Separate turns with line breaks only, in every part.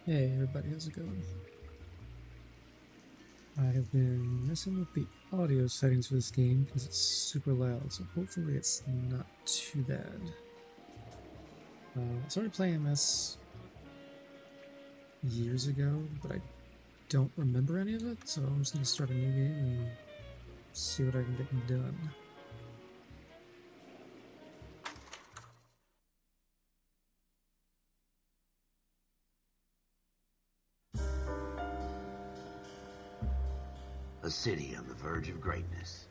Hey everybody, how's it going? I have been messing with the audio settings for this game because it's super loud, so hopefully it's not too bad. I started playing this years ago, but I don't remember any of it, so I'm just going to start a new game and see what I can get done.
A city on the verge of greatness.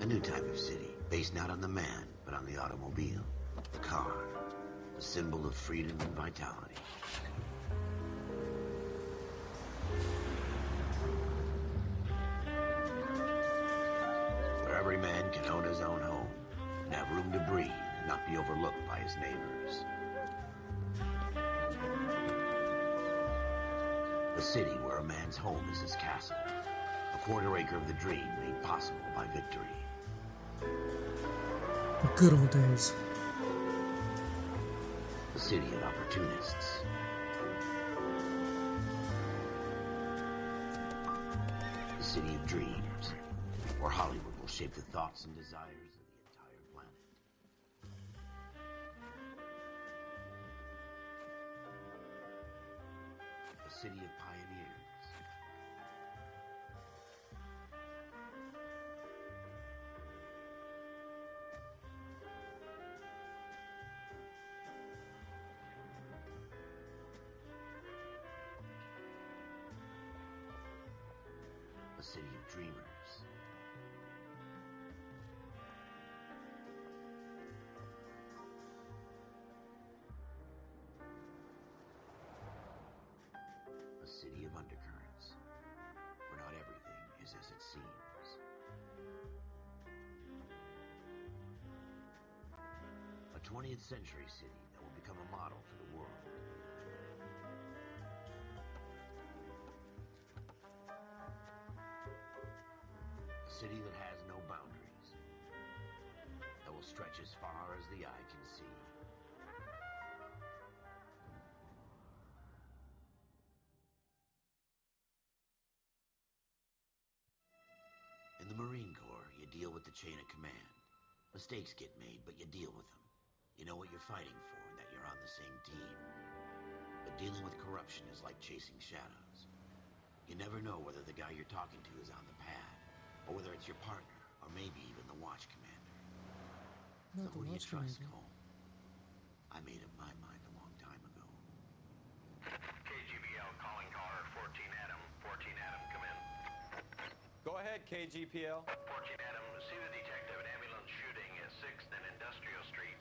A new type of city, based not on the man, but on the automobile. The car. The symbol of freedom and vitality. Where every man can own his own home, and have room to breathe and not be overlooked by his neighbors. A city where a man's home is his castle. A quarter acre of the dream made possible by victory.
The good old days.
A city of opportunists. A city of dreams, where Hollywood will shape the thoughts and desires of the entire planet. A city of pioneers. A city of dreamers. A city of undercurrents, where not everything is as it seems. A 20th century city that will become a model for the world. A city that has no boundaries, that will stretch as far as the eye can see. In the Marine Corps, you deal with the chain of command. Mistakes get made, but you deal with them. You know what you're fighting for and that you're on the same team. But dealing with corruption is like chasing shadows. You never know whether the guy you're talking to is on the pad, or whether it's your partner, or maybe even the watch commander. So who do you trust, Cole? I made up my mind a long time ago.
KGBL calling caller 14 Adam. 14 Adam, come in.
Go ahead, KGPL.
14 Adam, see the detective at ambulance shooting at 6th and Industrial Street.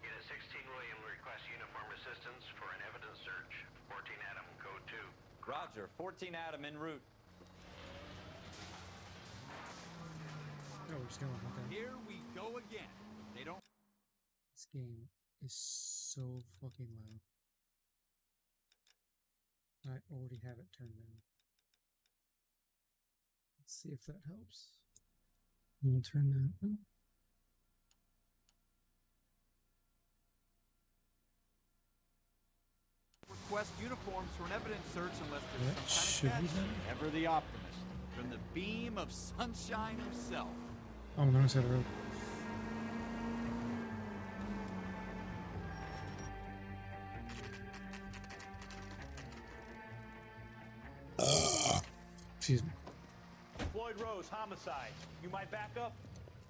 Unit 16 William requests uniform assistance for an evidence search. 14 Adam, code 2.
Roger, 14 Adam en route.
Oh, we're just going like that.
Here we go again. They don't...
This game is so fucking loud. I already have it turned down. Let's see if that helps. We'll turn that on.
request uniforms for an evidence search unless
That
there's some
should
kind
be
of
better.
catch. Ever the optimist. From the beam of sunshine himself.
Oh, no, I said it right. Excuse me.
Floyd Rose, homicide. You might back up?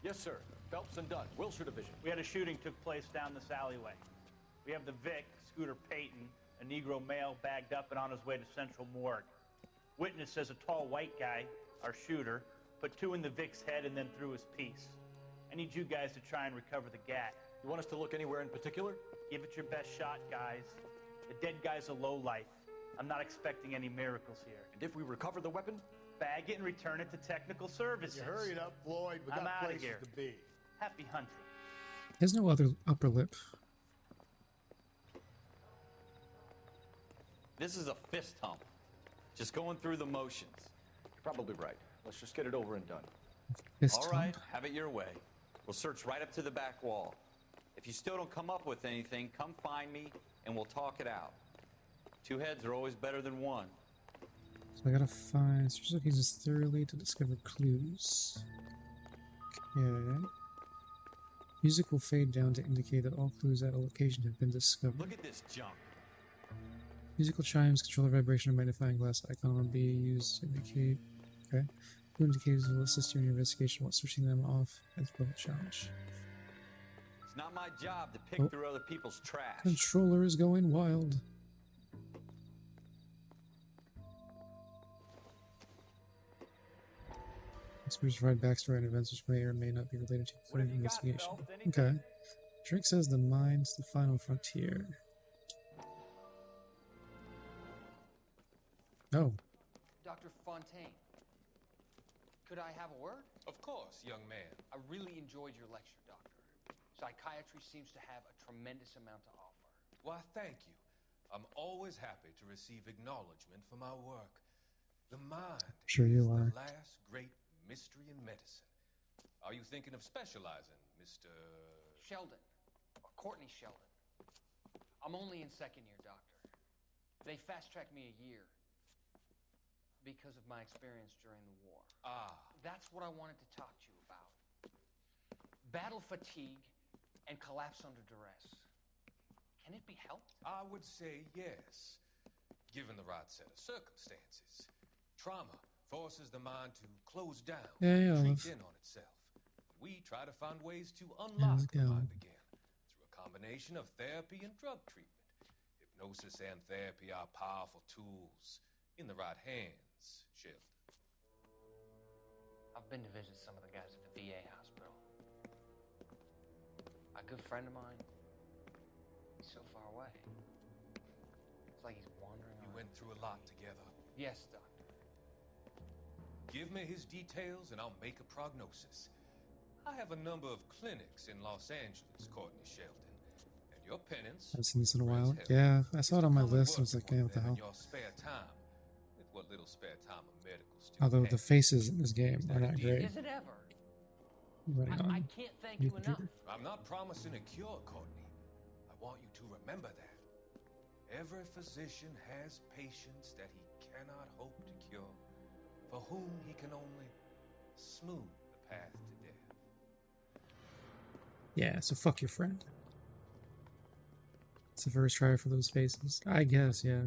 Yes, sir. Phelps and Dunn, Wilshire Division.
We had a shooting took place down this alleyway. We have the Vic, Scooter Payton, a Negro male bagged up and on his way to Central Morgue. Witness says a tall white guy, our shooter, put two in the Vic's head and then threw his piece. I need you guys to try and recover the gat.
You want us to look anywhere in particular?
Give it your best shot, guys. The dead guy's a lowlife. I'm not expecting any miracles here.
And if we recover the weapon?
Bag it and return it to technical services.
You hurried up, Floyd. We
I'm
got
outta
places
here.
to be.
Happy hunting.
He has no other upper lip.
This is a fist hump. Just going through the motions.
You're probably right. Let's just get it over and done.
Fist
All right,
hump.
have it your way. We'll search right up to the back wall. If you still don't come up with anything, come find me and we'll talk it out. Two heads are always better than one.
So I gotta find search locations thoroughly to discover clues. Okay. Music will fade down to indicate that all clues at a location have been discovered.
Look at this junk.
Musical chimes control the vibration of magnifying glass icon will be used to indicate. Okay. Clue indicators will assist you in your investigation while switching them off as a challenge.
It's not my job to pick
Oh.
through other people's trash.
Controller is going wild. Experts provide backstory and events which may or may not be related to
What have
the
you got,
investigation.
Phelps? Anything?
Okay. Drake says the mind's the final frontier. Oh,
Dr. Fontaine, could I have a word?
Of course, young man.
I really enjoyed your lecture, Doctor. Psychiatry seems to have a tremendous amount to offer.
Why, thank you. I'm always happy to receive acknowledgement for my work. The mind
Sure you
is
are.
the last great mystery in medicine. Are you thinking of specializing, Mr.
Sheldon, or Courtney Sheldon. I'm only in second year, Doctor. They fast-tracked me a year because of my experience during the war.
Ah,
That's what I wanted to talk to you about. Battle fatigue and collapse under duress. Can it be helped?
I would say yes, given the right set of circumstances. Trauma forces the mind to close down,
Yeah,
retreat
Olive.
in on itself. We try to find ways to
How's
unlock
it
the mind
going?
again through a combination of therapy and drug treatment. Hypnosis and therapy are powerful tools in the right hands, Sheldon.
I've been to visit some of the guys at the VA hospital. A good friend of mine, he's so far away. It's like he's wandering
You
around.
went through a lot together.
Yes, Doctor.
Give me his details and I'll make a prognosis. I have a number of clinics in Los Angeles, Courtney Sheldon. And your penance...
I haven't seen this in a
friends
while.
help
Yeah, I saw it on my
come and
list. I
work
was like,
with
yeah, what the
them in
hell?
your spare time, with what little spare time a medical student
Although the
has.
faces in this game
Is
are
that a
not
deal?
great.
Is it ever?
Running
I
on
can't thank
new
you enough.
computer.
I'm not promising a cure, Courtney. I want you to remember that. Every physician has patients that he cannot hope to cure, for whom he can only smooth the path to death.
Yeah, so fuck your friend. It's the first try for those faces. I guess, yeah.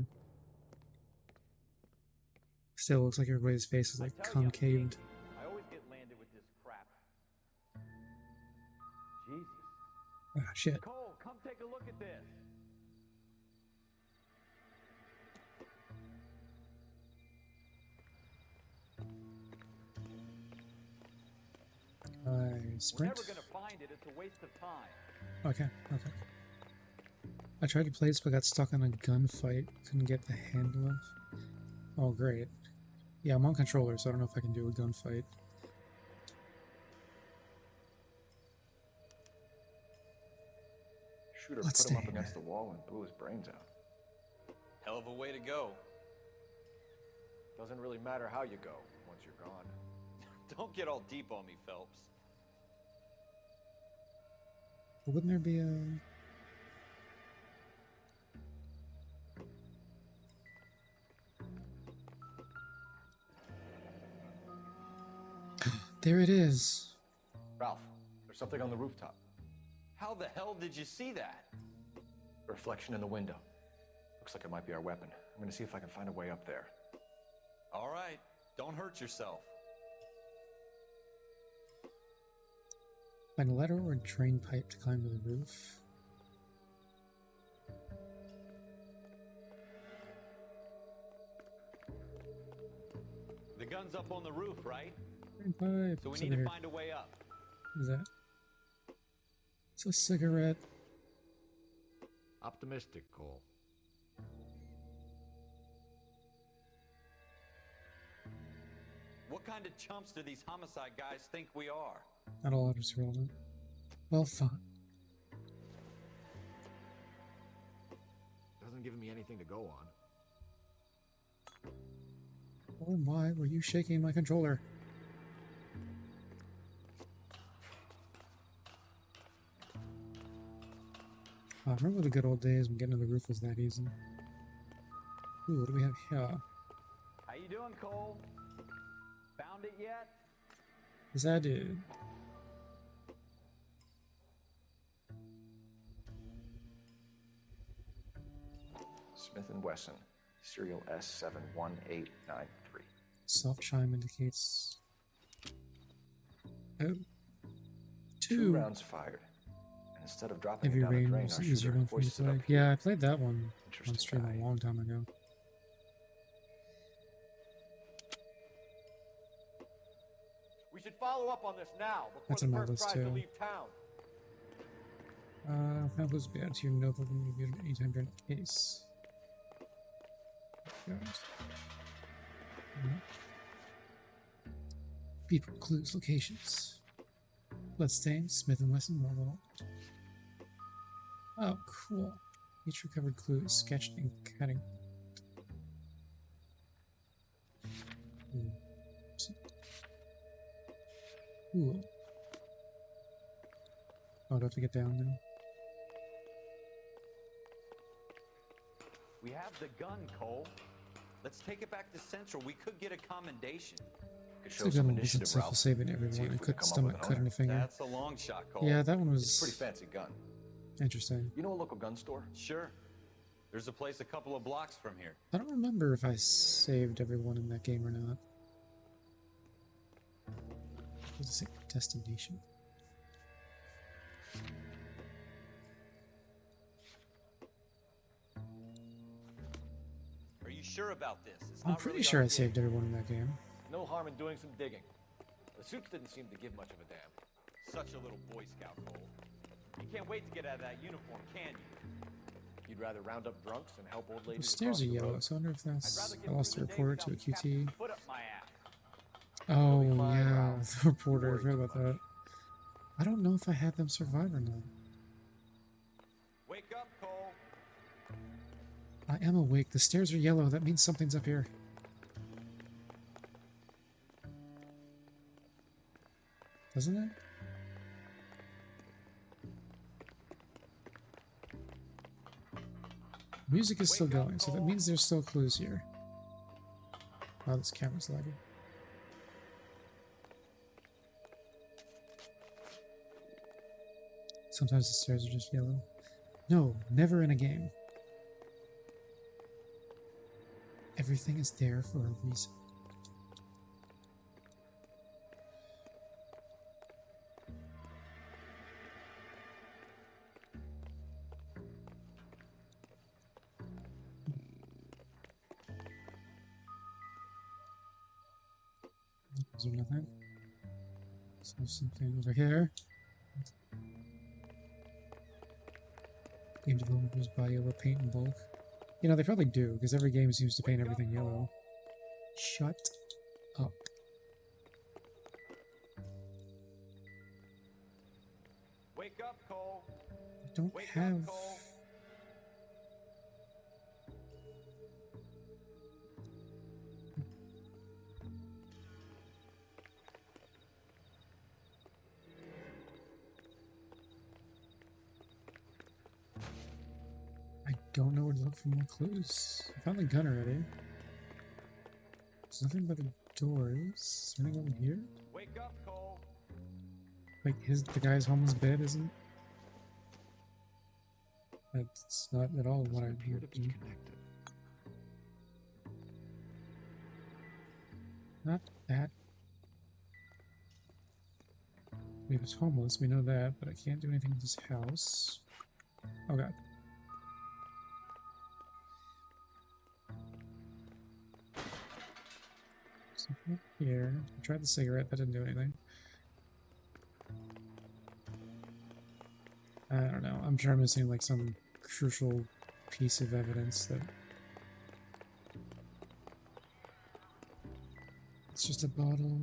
Still looks like everybody's face is like
I tell you, I'm
concaved.
stingy. I always get landed with this crap. Jesus.
Ah, shit.
Cole, come take a look at this.
I
We're
sprint.
never gonna find it. It's a waste of time.
Okay, okay. I tried to play this but got stuck on a gunfight. Couldn't get the handle of. Oh, great. Yeah, I'm on controller, so I don't know if I can do a gunfight.
Shooter
Let's
put him up
stay
against
here.
the wall and blew his brains out.
Hell of a way to go.
Doesn't really matter how you go once you're gone.
Don't get all deep on me, Phelps.
But wouldn't there be a... There it is.
Ralph, there's something on the rooftop.
How the hell did you see that?
A reflection in the window. Looks like it might be our weapon. I'm gonna see if I can find a way up there.
All right, don't hurt yourself.
Find a ladder or a drain pipe to climb to the roof.
The gun's up on the roof, right?
Drain pipe.
So we
What's
need
over
to
here?
find a way up.
What is that? It's a cigarette.
Optimistic, Cole.
What kind of chumps do these homicide guys think we are?
Not all others are relevant. Well, fine.
Doesn't give me anything to go on.
Well, then why were you shaking my controller? I remember the good old days when getting to the roof was that easy. Ooh, what do we have here?
How you doing, Cole? Found it yet?
Yes, I did.
Smith & Wesson, serial S71893.
Soft chime indicates. Oh.
Two
Two.
rounds fired. And instead of dropping it
Heavy
down the
rain
drain,
was
our
an easier
shooter
one for me to
hoisted it
play.
up here.
Yeah, I played that one on
Interesting
stream
guy.
a long time ago.
We should follow up on this now before
That's
the
on my
first
list,
tries to
too.
leave town.
Found clues will be added to your notebook and reviewed at any time during the case. God. People, clues, locations. Bloodstains, Smith & Wesson, Marvel. Oh, cool. Each recovered clue is sketched and cutting. Cool. Oh, do I have to get down now?
We have the gun, Cole. Let's take it back to Central. We could get a commendation.
Could
It's
show
a good
some
one wasn't
initiative, Ralph.
self-saving
See
everyone
if
and
we
couldn't
can come up
stomach
with an
cutting
owner.
a finger.
That's a long shot, Cole.
Yeah, that one
It's a pretty
was
fancy gun.
interesting.
You know a local gun store?
Sure. There's a place a couple of blocks from here.
I don't remember if I saved everyone in that game or not. What does it say? Destination.
Are you sure about this? It's
I'm
not
pretty
really
sure
our
I
gig.
saved everyone in that game.
No harm in doing some digging. The suits didn't seem to give much of a damn.
Such a little Boy Scout, Cole. You can't wait to get out of that uniform, can you?
You'd rather round up drunks and help old
The
ladies
stairs
across
are
the
yellow,
road?
so I wonder if
I'd
that's.
rather
I
get
lost the
through the day
reporter to a
without Captain
QT.
Foot up my ass.
Oh,
You'll be fine,
yeah,
Ralph.
the reporter. I
Don't
forgot
worry
about
too
that. I don't know if I had them survive or not.
Wake up, Cole.
I am awake. The stairs are yellow. That means something's up here. Doesn't it? Music is still going, so that means there's still clues here. Wow, this camera's lagging. Sometimes the stairs are just yellow. No, never in a game. Everything is there for a reason. Is there nothing? So something over here. Game developers buy yellow paint in bulk. You know, they probably do, because every game seems to paint everything yellow. Shut up.
Wake up, Cole.
I don't
Wake
have...
up, Cole.
I don't know where to look for more clues. I found the gun already. There's nothing but the doors. Is there anything over here?
Wake up, Cole.
Like, the guy's homeless bed isn't? That's not at all what I'm here to do. Not that. He was homeless, we know that, but I can't do anything with his house. Oh god. Something up here. I tried the cigarette, that didn't do anything. I don't know. I'm sure I'm missing like some crucial piece of evidence that it's just a bottle.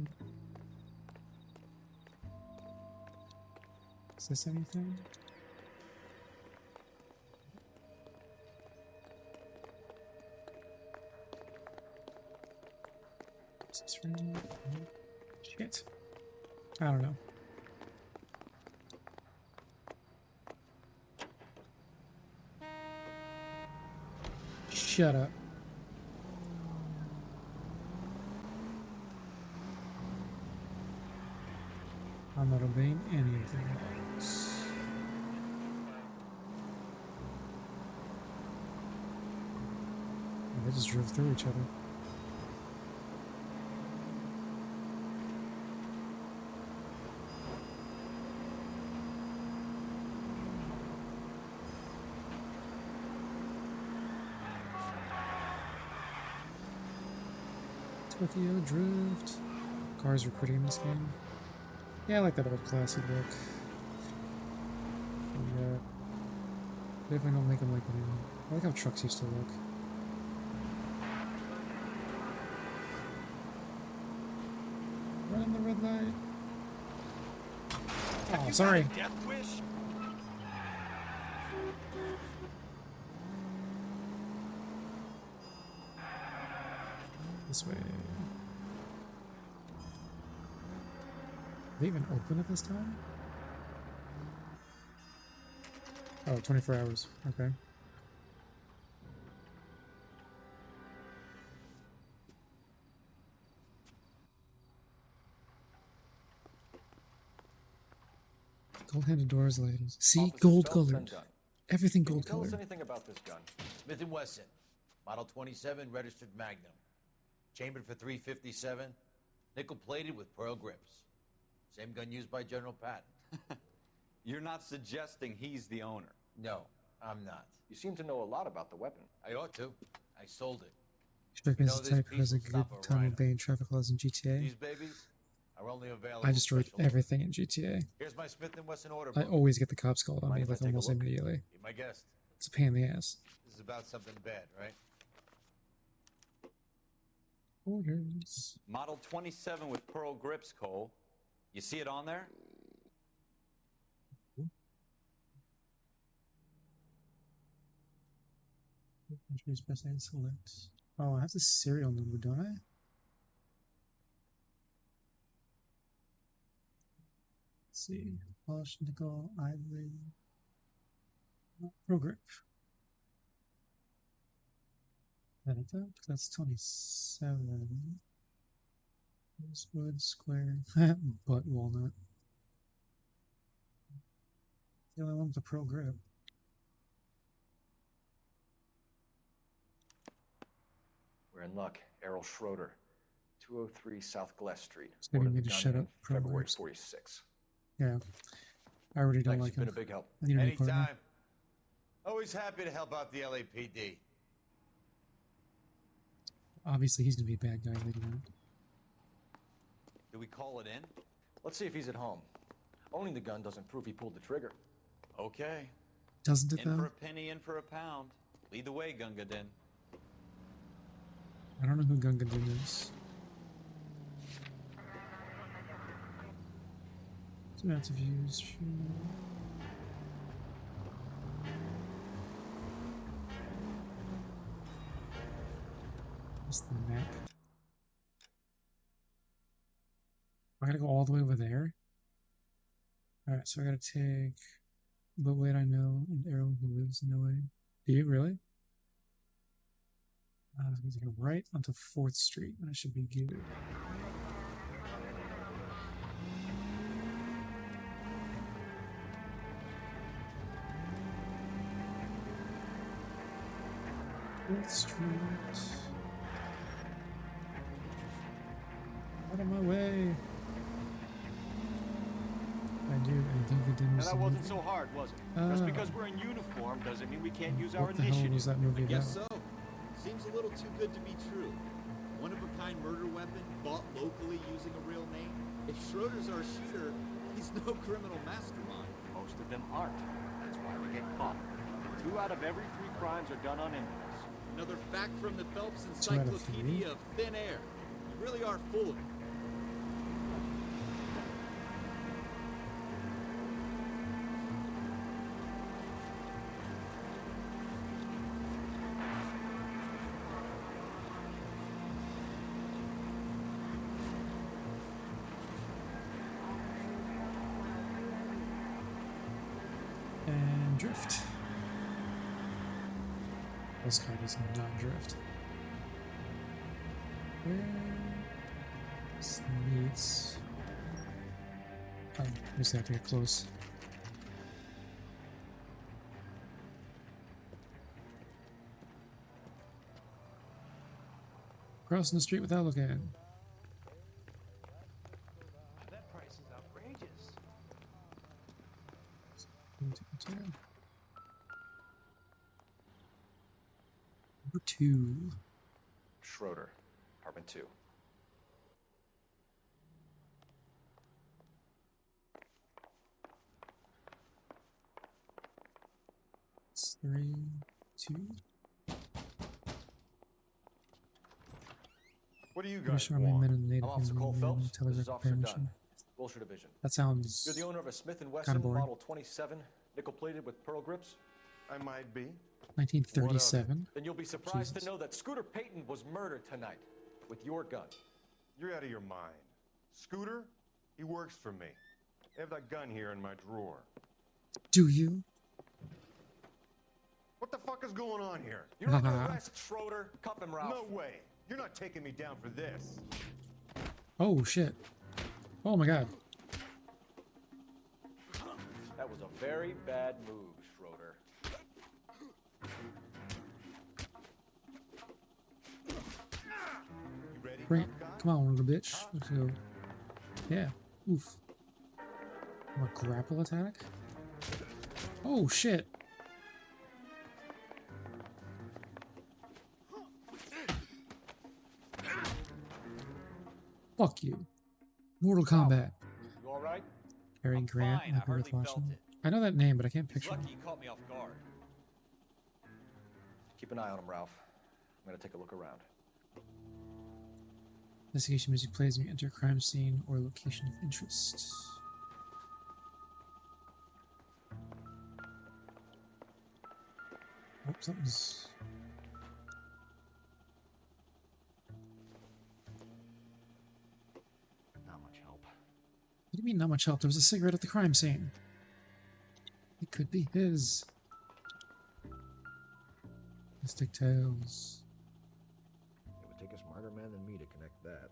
Is this anything? Is this right? Shit. I don't know. Shut up. I'm not obeying any of the laws. Oh, they just drove through each other. Tokyo Drift. Cars are pretty in this game. Yeah, I like that old classy look. Yeah. Definitely don't make them like new. I like how trucks used to look. Running the red light. Oh, sorry.
Death wish?
This way. Are they even open at this time? Oh, 24 hours. Okay. Gold-handed doors, ladies. See?
Officer
Gold
Phelps and
colored.
gun.
Everything
Can you
gold
tell us
colored.
anything about this gun?
Smith & Wesson, Model 27, registered Magnum. Chambered for .357, nickel-plated with pearl grips. Same gun used by General Patton.
You're not suggesting he's the owner.
No, I'm not.
You seem to know a lot about the weapon.
I ought to. I sold it.
Stricken
know
as
this
the type who
piece
has a
will
good
stop a
time
rhino.
obeying traffic laws in GTA.
These babies are only available
I destroyed
special
everything in GTA.
Here's my Smith & Wesson order
I
book.
always get the cops called on
Mind
me
if I
like
take a
almost
look?
immediately.
Be my guest.
It's a pain in the ass.
This is about something bad, right?
Orders.
Model 27 with pearl grips, Cole. You see it on there?
Introduce best and select. Oh, I have the serial number, don't I? Let's see. Polished nickel, ivory. Pro grip. That it though? That's 27. Rosewood, square, butt walnut. The only one with the pro grip.
We're in luck. Errol Schroeder, 203 South Glass Street.
It's gonna be
Ordered
me
the
to
gun
shut
in
up, pro
February
grips.
46.
Yeah. I already don't
Thanks,
like
you've been
him.
a big help.
I need a new partner.
Anytime. Always happy to help out the LAPD.
Obviously, he's gonna be a bad guy later on.
Do we call it in?
Let's see if he's at home. Owning the gun doesn't prove he pulled the trigger.
Okay.
Doesn't it
In for
though?
a penny, in for a pound. Lead the way, Gunga Din.
I don't know who Gunga Din is. Two amounts of views. What's the map? I gotta go all the way over there? Alright, so I gotta take But Wait I Know and Arrow Who Lives in LA. Do you really? I was gonna go right onto 4th Street and I should be good. Fourth Street. Out of my way. I do, and Gunga Din
Now
was
that
the
wasn't
movie.
so hard, was it? Just because we're in uniform doesn't mean we can't use our
What the hell
initiative.
was that movie about?
Guess so. Seems a little too good to be true. One-of-a-kind murder weapon bought locally using a real name. If Schroeder's our shooter, he's no criminal mastermind.
Most of them aren't. That's why we get caught. 2 out of every 3 crimes are done on impulse.
Another fact from the Phelps
2 out of
Encyclopedia
3?
of Thin Air. You really are full of it.
And drift. This car does not drift. Where this meets Oh, I just have to get close. Crossing the street without looking.
That price is outrageous.
Number 2.
Schroeder, apartment 2.
It's 3, 2.
What do you guys
British Army
want?
men and Native
I'm Officer Cole
Indian
Phelps. This
telegraph
is Officer
repair
Dunn,
machine.
Wilshire Division.
That sounds
You're the owner of a Smith &
kinda
Wesson
boring.
Model 27, nickel-plated with pearl grips?
I might be.
1937.
Then you'll be surprised
Jesus.
to know that Scooter Payton was murdered tonight with your gun.
You're out of your mind. Scooter, he works for me. I have that gun here in my drawer.
Do you?
What the fuck is going on here?
You're under arrest, Schroeder. Cuff him, Ralph.
No way. You're not taking me down for this.
Oh shit. Oh my god.
That was a very bad move, Schroeder.
You ready?
Bring it.
tough guy?
Come on, little bitch. Let's go. Yeah. Oof. What, grapple attack? Oh shit. Fuck you. Mortal Kombat.
You all right?
Cary
I'm
Grant.
fine, I
Happy with
hardly felt
watching.
it.
I know that name, but I can't
It's
picture
lucky
him.
you caught me off guard.
Keep an eye on him, Ralph. I'm gonna take a look around.
Investigation music plays when you enter a crime scene or location of interest. Oh, something's...
Not much help.
What do you mean not much help? There was a cigarette at the crime scene. It could be his. Mystic Tales.
It would take a smarter man than me to connect that.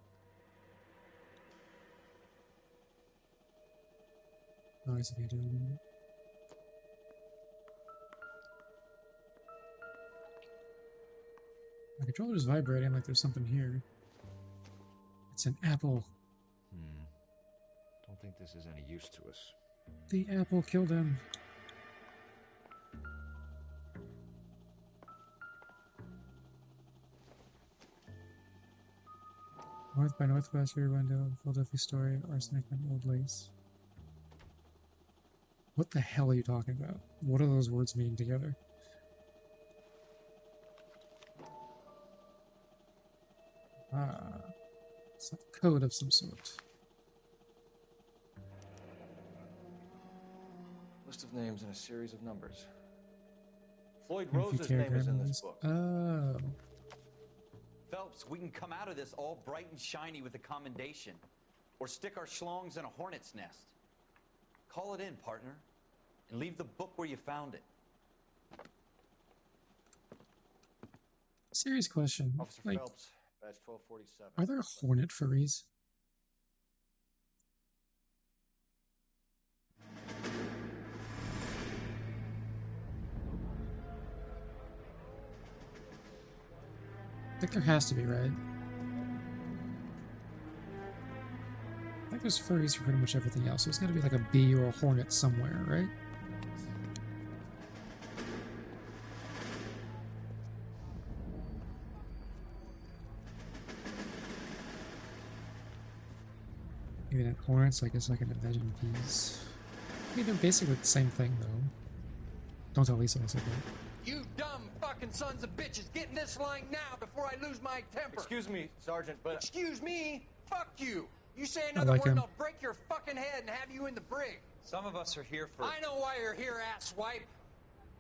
Noise if you do. My controller's vibrating like there's something here. It's an apple.
Don't think this is any use to us.
The apple killed him. North by Northwest, rear window, Philadelphia story, arsenic and old lace. What the hell are you talking about? What do those words mean together? Ah, it's a code of some sort.
List of names and a series of numbers. Floyd
And if you
Rose's
care,
name is in
grab
this
these-
book.
Oh.
Phelps, we can come out of this all bright and shiny with a commendation. Or stick our schlongs in a hornet's nest. Call it in, partner. And leave the book where you found it.
Serious question.
Officer
Like,
Phelps, badge 1247.
are there hornet furries? I think there has to be, right? I think there's furries for pretty much everything else. There's got to be like a bee or a hornet somewhere, right? Maybe not hornets, I guess I can imagine bees. I mean, they're basically the same thing, though. Don't tell Lisa I said that.
You dumb fucking sons of bitches, get in this line now before I lose my temper.
Excuse me, Sergeant, but...
Excuse me? Fuck you. You say another
like
word
him.
and I'll break your fucking head and have you in the brig.
Some of us are here for...
I know why you're here, asswipe.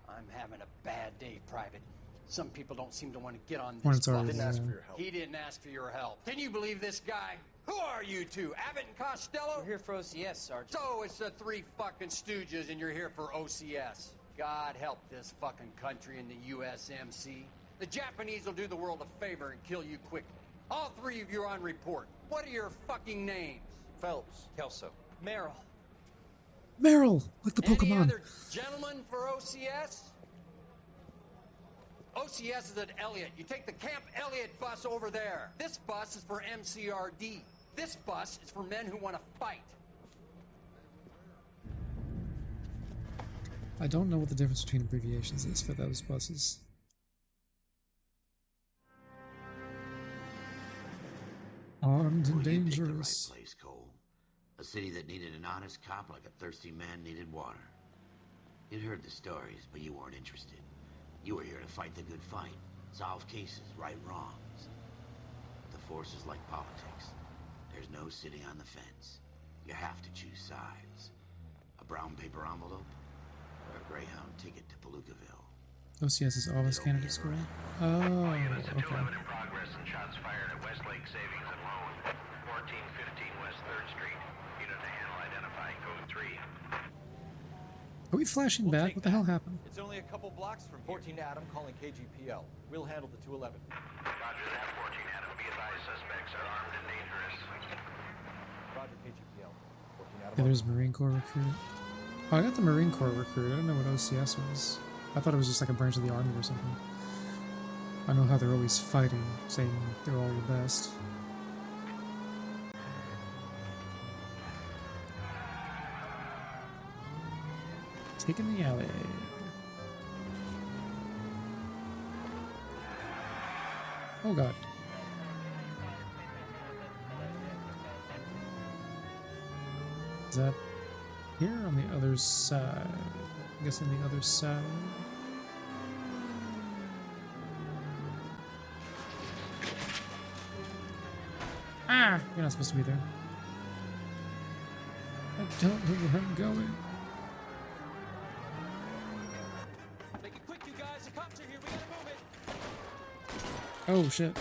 I'm having a bad day, Private. Some people don't seem to want to get on this
Hornets are,
bus.
Didn't ask for your help.
He didn't ask for your help. Can you believe this guy? Who are you two? Abbott and Costello?
We're here for OCS, Sergeant.
So it's the three fucking stooges and you're here for OCS. God help this fucking country and the USMC. The Japanese will do the world a favor and kill you quickly. All three of you are on report. What are your fucking names?
Phelps.
Kelso.
Merrill.
Meryl, like the
Any
Pokemon.
other gentlemen for OCS? OCS is at Elliott. You take the Camp Elliott bus over there. This bus is for MCRD. This bus is for men who want to fight.
I don't know what the difference between abbreviations is for those buses. Armed and
Well, you picked the right
dangerous.
place, Cole. A city that needed an honest cop like a thirsty man needed water. You'd heard the stories, but you weren't interested. You were here to fight the good fight, solve cases, right wrongs. The force is like politics. There's no sitting on the fence. You have to choose sides. A brown paper envelope or a Greyhound ticket to Palookaville.
OCS is Office Candidate School. Oh,
Units at
okay.
211 in progress and shots fired at Westlake Savings and Loan, 1415 West 3rd Street. Unit to handle identify code 3.
Are we flashing back? What the hell happened?
It's only a couple blocks from
14 Adam calling KGPL. We'll handle the 211.
Roger that, 14 Adam. Be advised, suspects are armed and dangerous.
Roger, KGPL. 14 Adam.
Yeah, there's Marine Corps recruit. Oh, I got the Marine Corps recruit. I don't know what OCS was. I thought it was just like a branch of the Army or something. I know how they're always fighting, saying they're all the best. Taking the alley. Oh god. Is that here on the other side? I guess on the other side. Ah! You're not supposed to be there. I don't know where I'm going.
Make it quick, you guys. The cops are here. We gotta move it.
Oh shit.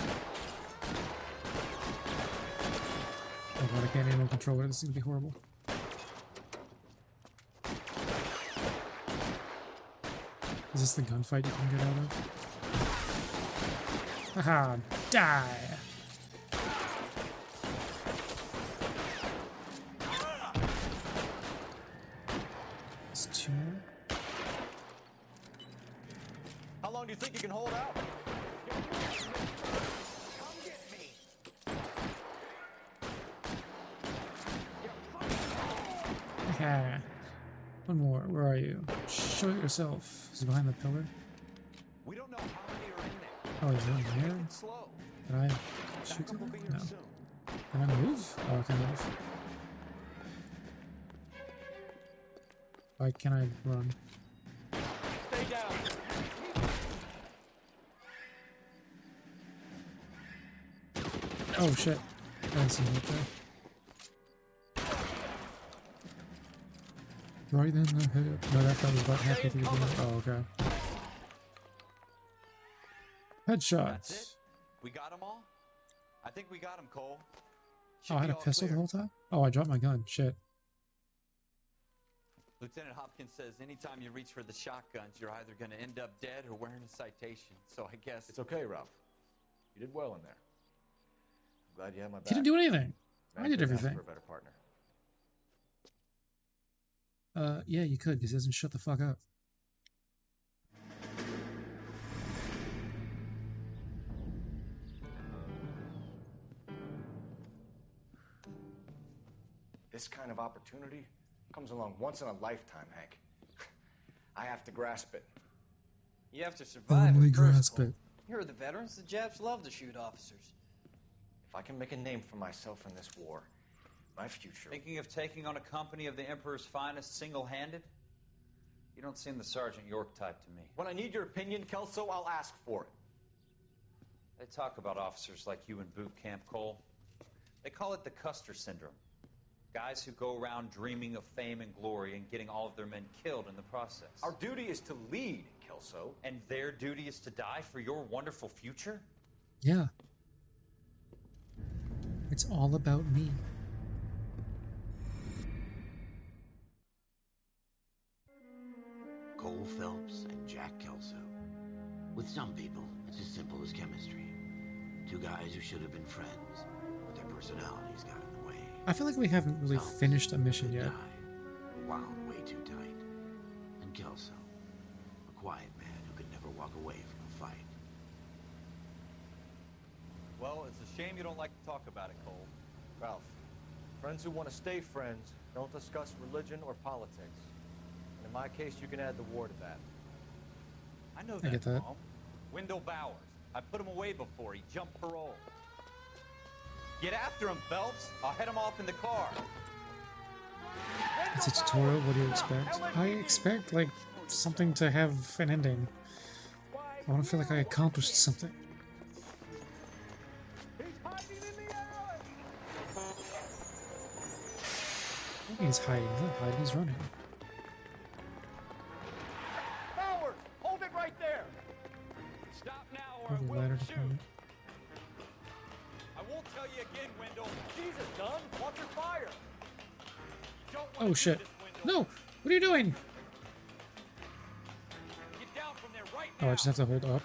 Oh god, I can't even control it. This is gonna be horrible. Is this the gunfight you can get out of? Haha, die! There's two more.
How long do you think you can hold out?
Haha. One more. Where are you? Show it yourself. Is he behind the pillar?
We don't know how many are in there.
Oh, he's in there?
It's slow.
Can I shoot
Backup will
him?
be here
No.
soon.
Can I move? Oh, I can move. Why can't I run?
Stay down.
Oh shit. I didn't see him up there. Right in the head. No, that was about halfway through the game. Oh, okay. Headshots.
That's it? We got them all? I think we got them, Cole. Should
Oh, I had
be
a
all
pistol
clear.
the whole time? Oh, I dropped my gun. Shit.
Lieutenant Hopkins says anytime you reach for the shotguns, you're either going to end up dead or wearing a citation. So I guess
It's okay, Ralph. You did well in there. I'm glad you had my back.
He didn't do anything. I
Man
did
couldn't ask
everything.
for a better partner.
Yeah, you could, because he doesn't shut the fuck up.
This kind of opportunity comes along once in a lifetime, Hank. I have to grasp it.
You have to survive
Firmly
it first,
grasp
Cole.
it.
Here are the veterans. The Japs love to shoot officers.
If I can make a name for myself in this war, my future...
Thinking of taking on a company of the Emperor's finest single-handed? You don't seem the Sergeant York type to me.
When I need your opinion, Kelso, I'll ask for it.
They talk about officers like you in boot camp, Cole. They call it the Custer Syndrome. Guys who go around dreaming of fame and glory and getting all of their men killed in the process.
Our duty is to lead, Kelso.
And their duty is to die for your wonderful future?
Yeah. It's all about me.
Cole Phelps and Jack Kelso. With some people, it's as simple as chemistry. Two guys who should have been friends, but their personalities got in the way.
I feel like we haven't really
Phelps
finished a mission
could
yet.
die, wound too tight. And Kelso, a quiet man who could never walk away from a fight.
Well, it's a shame you don't like to talk about it, Cole.
Ralph, friends who want to stay friends don't discuss religion or politics. And in my case, you can add the war to that.
I know
I get that.
Mom. Wendell Bowers. I put him away before he jumped parole. Get after him, Phelps. I'll head him off in the car.
It's a tutorial. What do you expect? I expect, like, something to have an ending. I want to feel like I accomplished something. He's hiding. He's not hiding. He's running.
Bowers, hold it right there. Stop now or I
Probably
will
ladder
shoot.
department.
I won't tell you again, Wendell.
Jesus, Dunn, watch your fire.
Oh shit! No! What are you doing?
Get down from there right
Oh, I just have to hold up.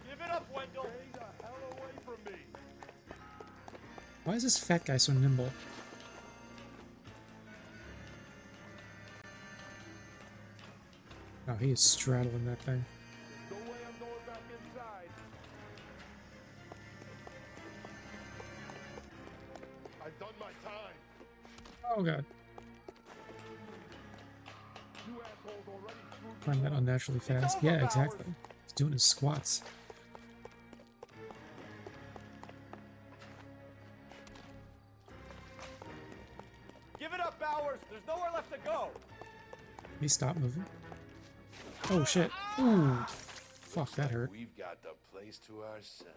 Give it up, Wendell. Stay the hell away from me.
Why is this fat guy so nimble? Oh, he is straddling that thing.
No way I'm going back inside. I've done my time.
Oh god.
You assholes already screwed
Climb that unnaturally fast. Yeah, exactly. He's doing his squats.
Give it up, Bowers. There's nowhere left to go.
He stopped moving. Oh shit. Ooh. Fuck, that hurt.
We've got the place to ourselves.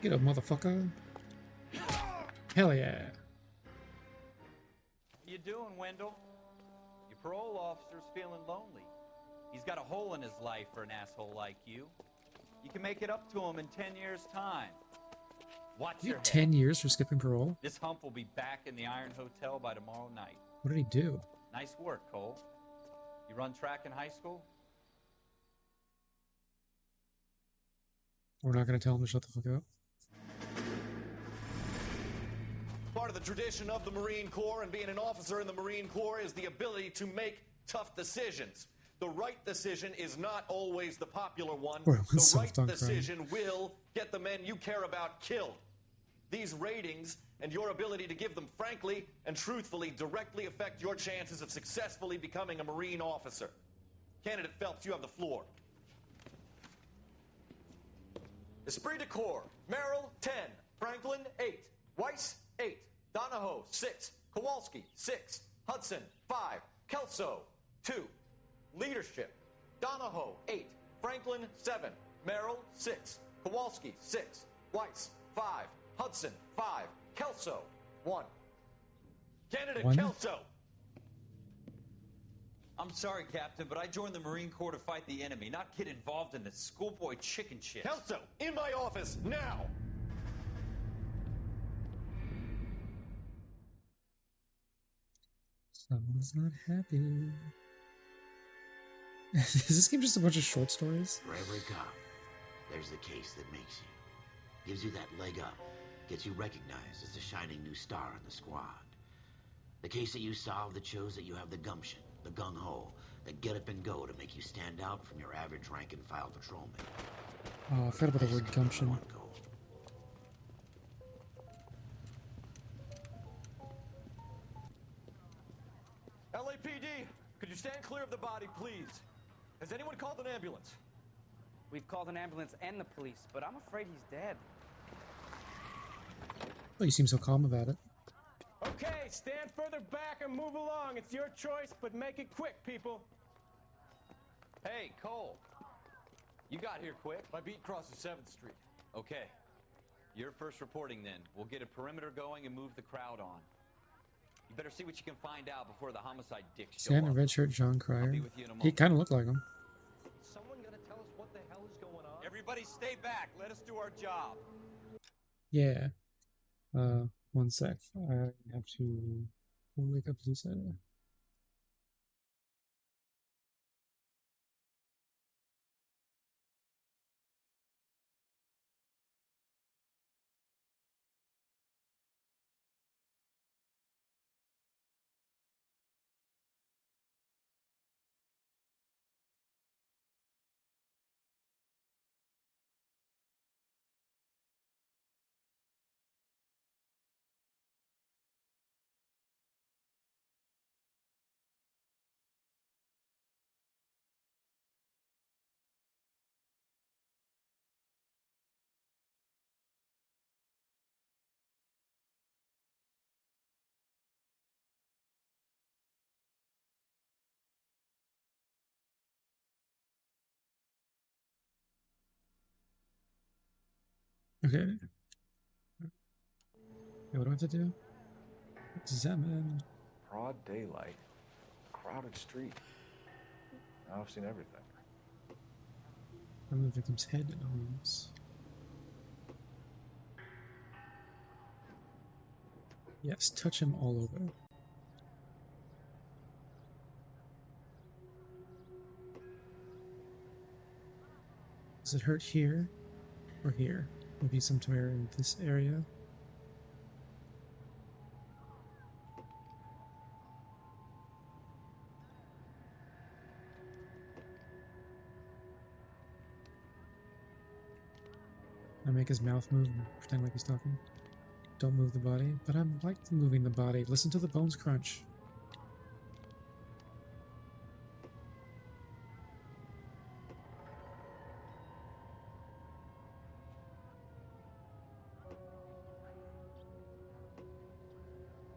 Get up, motherfucker. Hell yeah.
What you doing, Wendell? Your parole officer's feeling lonely. He's got a hole in his life for an asshole like you. You can make it up to him in 10 years' time. Watch
You
your
have
head.
10 years for skipping parole?
This hump will be back in the Iron Hotel by tomorrow night.
What did he do?
Nice work, Cole. You run track in high school?
We're not gonna tell him to shut the fuck up.
Part of the tradition of the Marine Corps and being an officer in the Marine Corps is the ability to make tough decisions. The right decision is not always the popular one.
Boy, it was
The
soft
right
on crime.
decision will get the men you care about killed. These ratings and your ability to give them frankly and truthfully directly affect your chances of successfully becoming a Marine officer. Candidate Phelps, you have the floor. Esprit de Corps, Merrill, 10. Franklin, 8. Weiss, 8. Donahoe, 6. Kowalski, 6. Hudson, 5. Kelso, 2. Leadership, Donahoe, 8. Franklin, 7. Merrill, 6. Kowalski, 6. Weiss, 5. Hudson, 5. Kelso, 1. Candidate
1?
Kelso.
I'm sorry, Captain, but I joined the Marine Corps to fight the enemy, not get involved in this schoolboy chicken shit.
Kelso, in my office, now!
Someone's not happy. Is this game just a bunch of short stories?
For every cop, there's the case that makes you. Gives you that leg up. Gets you recognized as the shining new star in the squad. The case that you solve that shows that you have the gumption, the gung-ho, the get up and go to make you stand out from your average rank-and-file patrolman.
Oh, I forgot about the word gumption.
LAPD, could you stand clear of the body, please? Has anyone called an ambulance?
We've called an ambulance and the police, but I'm afraid he's dead.
Oh, you seem so calm about it.
Okay, stand further back and move along. It's your choice, but make it quick, people.
Hey, Cole. You got here quick.
My beat crosses 7th Street.
Okay. You're first reporting then. We'll get a perimeter going and move the crowd on. You better see what you can find out before the homicide dicks show
See, in a
up.
red shirt, John Cryer.
be with you in a
He
moment.
kind of looked like him.
Someone gonna tell us what the hell is going on?
Everybody stay back. Let us do our job.
Yeah. One sec. I have to wake up Lisa. Okay. What do I have to do? Examine.
Broad daylight, crowded street. Now I've seen everything.
From the victim's head and arms. Yes, touch him all over. Does it hurt here or here? Maybe somewhere in this area. I make his mouth move and pretend like he's talking. Don't move the body, but I like moving the body. Listen to the bones crunch.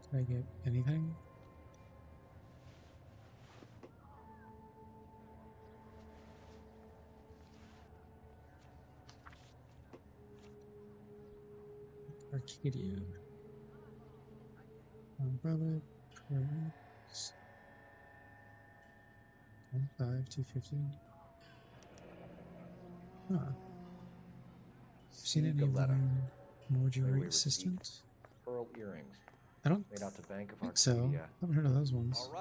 Can I get anything? Arcadia. Umbrella. Perks. 1.5, 250. Huh. Seen any of the mortuary assistant?
Pearl earrings.
I don't
Made out to Bank of
think so.
Arcadia.
Haven't heard of those ones.
All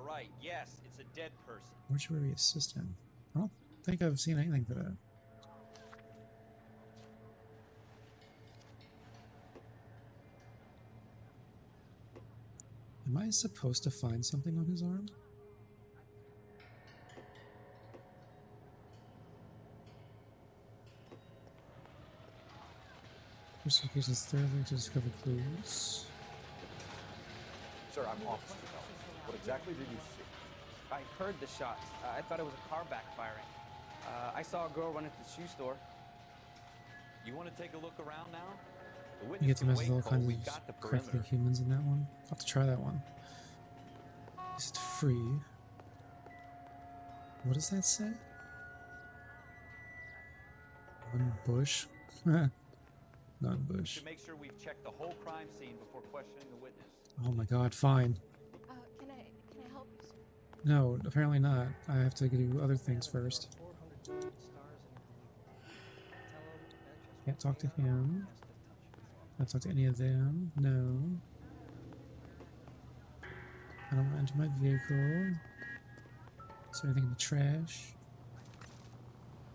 right. Yes, it's a dead person.
Mortuary assistant. I don't think I've seen anything for that. Am I supposed to find something on his arm? Investigations thoroughly to discover clues.
Sir, I'm Officer Phelps. What exactly did you see?
I heard the shots. I thought it was a car backfiring. I saw a girl run into the shoe store.
You want to take a look around now? The
You
witness
get to
can
mess
wait,
with all
Cole.
kinds
We've got the
of crackly
perimeter.
humans in that one. I'll have to try that one. Is it free? What does that say? Non-bush? Non-bush.
Should make sure we've checked the whole crime scene before questioning the witness.
Oh my god, fine.
Can I help you, sir?
No, apparently not. I have to do other things first. Can't talk to him. Can't talk to any of them. No. I don't want to enter my vehicle. Is there anything in the trash?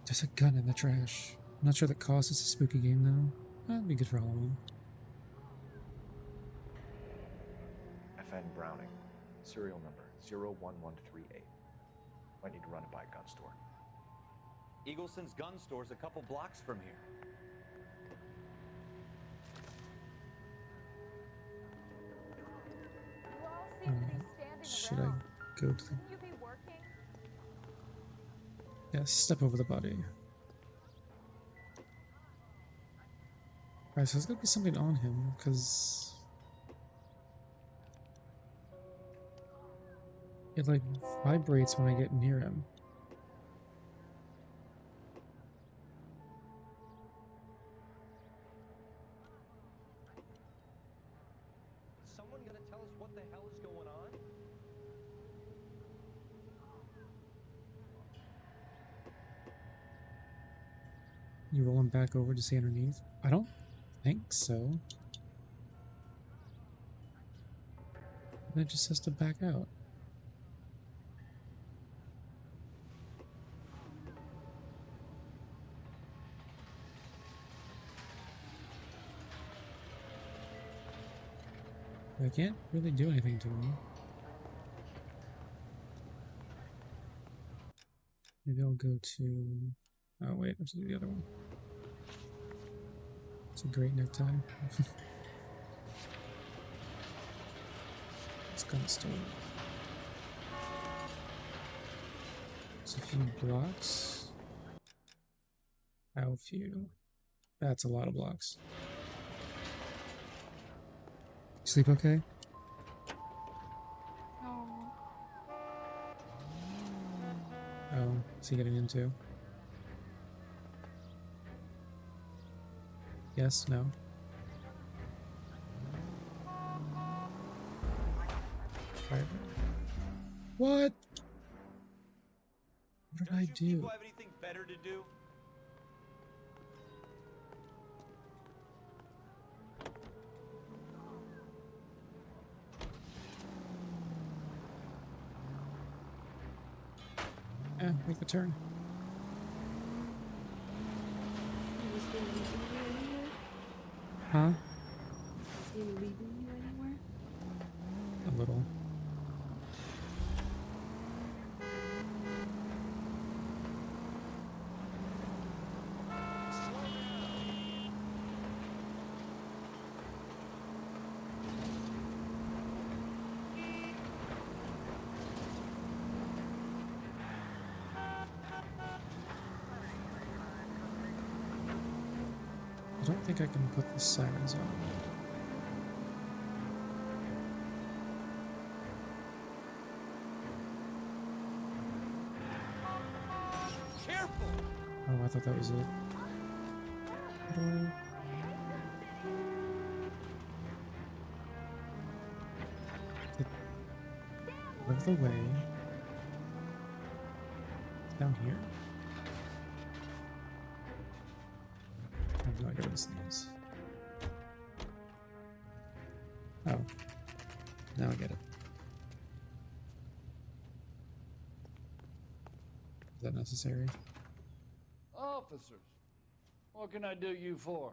There's a gun in the trash. I'm not sure that costs. It's a spooky game though. That'd be good for Halloween.
FN Browning. Serial number 01138. Might need to run it by a gun store.
Eagleson's gun store's a couple blocks from here.
Should I go to the... Yes, step over the body. Alright, so there's gotta be something on him, because... it, like, vibrates when I get near him.
Is someone gonna tell us what the hell is going on?
You roll him back over to see underneath? I don't think so. Then it just has to back out. I can't really do anything to him. Maybe I'll go to... oh wait, I have to do the other one. It's a great necktie. It's gun store. It's a few blocks. How few? That's a lot of blocks. Sleep okay?
No.
Oh, what's he getting into? Yes, no. Right. What? What did I do?
People have anything better to do?
Make the turn. Huh?
Is he leaving you anywhere?
A little. I don't think I can put the sirens on.
Careful!
Oh, I thought that was it. How do I... Out of the way. Down here. I have no idea what this thing is. Oh. Now I get it. Is that necessary?
Officers, what can I do you for?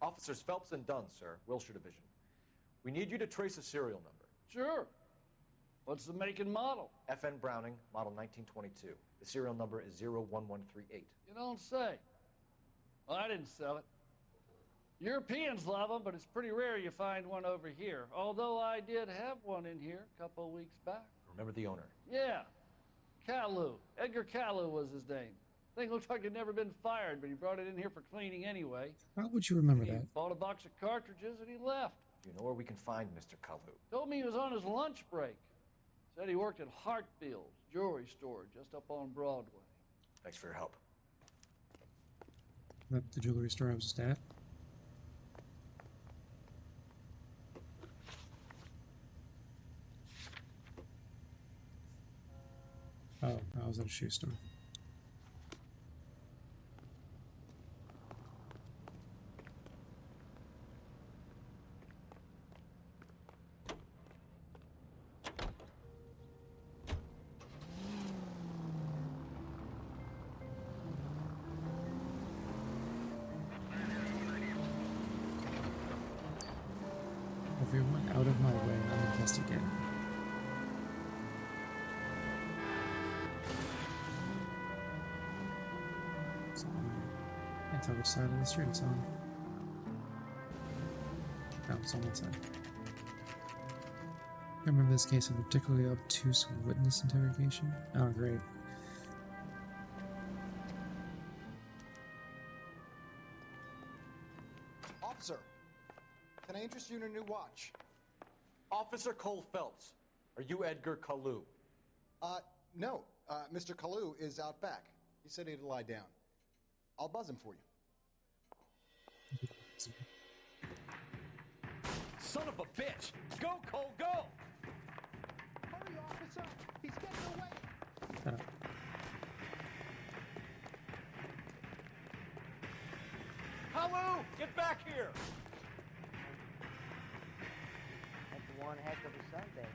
Officers Phelps and Dunn, sir, Wilshire Division. We need you to trace a serial number.
Sure. What's the make and model?
FN Browning, model 1922. The serial number is 01138.
You don't say. Well, I didn't sell it. Europeans love them, but it's pretty rare you find one over here. Although I did have one in here a couple of weeks back.
Remember the owner?
Yeah. Caillou. Edgar Caillou was his name. Thing looks like it'd never been fired, but he brought it in here for cleaning anyway.
How would you remember
He
that?
bought a box of cartridges and he left.
Do you know where we can find Mr. Kalu?
Told me he was on his lunch break. Said he worked at Hartfield's jewelry store just up on Broadway.
Thanks for your help.
That the jewelry store I was just at? Oh, I was at a shoe store. Everyone out of my way, I'm investigating. So, can't tell which side of the street it's on. No, it's on that side. I remember this case of a particularly obtuse witness interrogation. Oh, great.
Officer, can I interest you in a new watch?
Officer Cole Phelps, are you Edgar Kalu?
No. Mr. Kalu is out back. He said he'd lie down. I'll buzz him for you.
Son of a bitch! Go, Cole, go!
Hurry, officer! He's getting away!
Kalu, get back here!
That's one heck of a Sunday.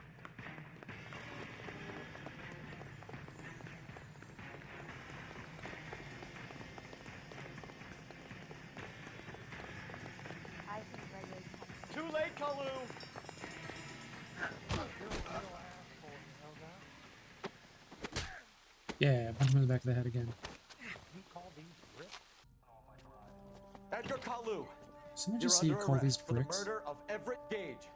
I think regular time.
Too late, Kalu!
Yeah, punch him in the back of the head again.
Edgar Kalu!
Someone
You're
just see
under
call these
arrest for the
bricks?
murder of Everett Gage.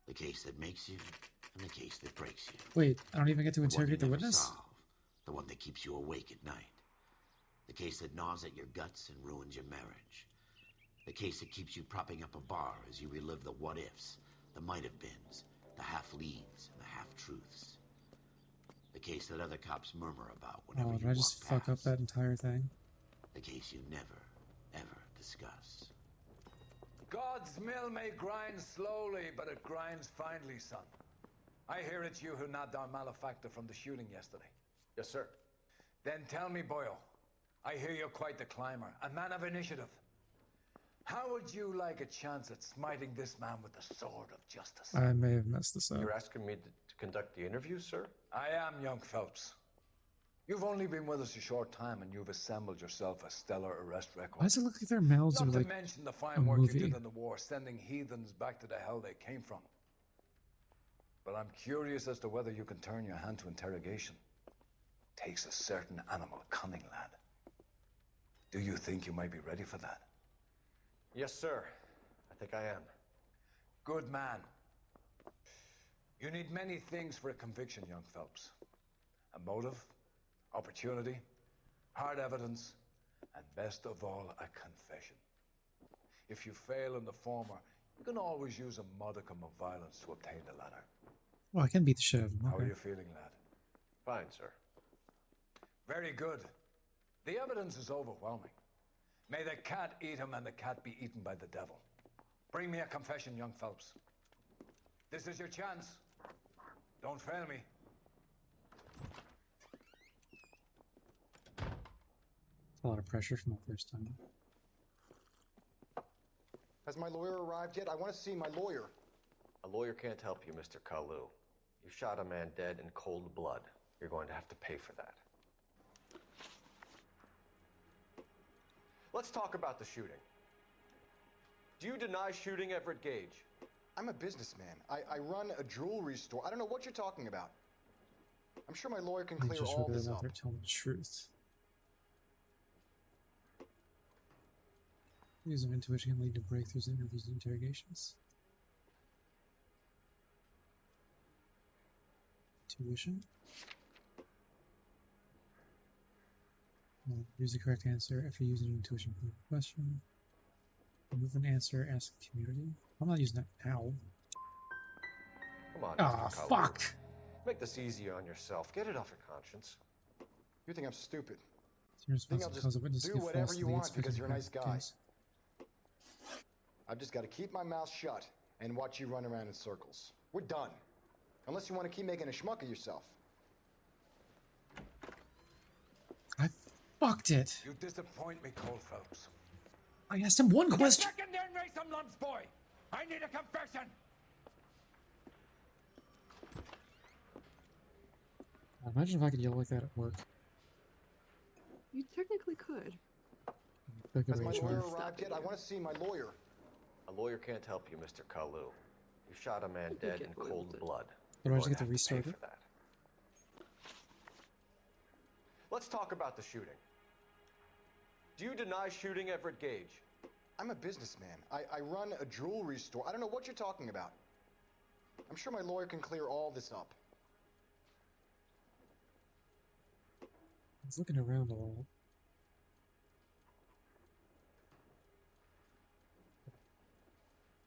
The case that makes you, and the case that breaks you.
Wait, I don't even get to
The one you
interrogate the
never
witness?
solve. The one that keeps you awake at night. The case that gnaws at your guts and ruins your marriage. The case that keeps you propping up a bar as you relive the what-ifs, the might-have-beens, the half-leaves, and the half-truths. The case that other cops murmur about
Oh,
whenever
did
you
I just
walk
fuck up
past.
that entire thing?
The case you never, ever discuss.
God's mill may grind slowly, but it grinds finely, son. I hear it's you who nabbed our malefactor from the shooting yesterday.
Yes, sir.
Then tell me, Boyle, I hear you're quite the climber, a man of initiative. How would you like a chance at smiting this man with the sword of justice?
I may have messed this up.
You're asking me to conduct the interview, sir?
I am, young Phelps. You've only been with us a short time, and you've assembled yourself a stellar arrest record.
Why does it look like their mouths are
Not
like
to mention the
a
fine work you
movie?
did in the war, sending heathens back to the hell they came from. But I'm curious as to whether you can turn your hand to interrogation. Takes a certain animal cunning, lad. Do you think you might be ready for that?
Yes, sir. I think I am.
Good man. You need many things for a conviction, young Phelps. A motive, opportunity, hard evidence, and best of all, a confession. If you fail in the former, you can always use a modicum of violence to obtain the latter.
Well, I can beat the shit out of him.
How are
Okay.
you feeling, lad?
Fine, sir.
Very good. The evidence is overwhelming. May the cat eat him and the cat be eaten by the devil. Bring me a confession, young Phelps. This is your chance. Don't fail me.
A lot of pressure from the first time.
Has my lawyer arrived yet? I want to see my lawyer.
A lawyer can't help you, Mr. Kalu. You shot a man dead in cold blood. You're going to have to pay for that. Let's talk about the shooting. Do you deny shooting Everett Gage?
I'm a businessman. I run a jewelry store. I don't know what you're talking about. I'm sure my lawyer can
They
clear
just
all
really
this
out
up.
there telling the truth. Use of intuition can lead to breakthroughs in interviews and interrogations. Intuition. Use the correct answer after using intuition for the question. Remove an answer, ask the community. I'm not using that now.
Come on,
Ah,
Mr. Kalu.
fuck!
Make this easier on yourself. Get it off your conscience.
You think I'm stupid?
It's your
Think I'll
responsibility as a witness
just
to
do
give
whatever
false
you
leads
want because
fitting
you're a nice
the
guy.
case.
I've just got to keep my mouth shut and watch you run around in circles. We're done. Unless you want to keep making a schmuck of yourself.
I fucked it.
You disappoint me, Cole Phelps.
I asked him one question.
Get back in there and raise some lumps, boy! I need a confession!
Imagine if I could yell like that at work.
You technically could.
Like a
Has my
HR.
lawyer arrived yet? I want to see my lawyer.
A lawyer can't help you, Mr. Kalu. You shot a man dead in cold blood.
But
You're
I just
going
get to
have
restart
pay
it?
for that. Let's talk about the shooting. Do you deny shooting Everett Gage?
I'm a businessman. I run a jewelry store. I don't know what you're talking about. I'm sure my lawyer can clear all this up.
He's looking around a lot.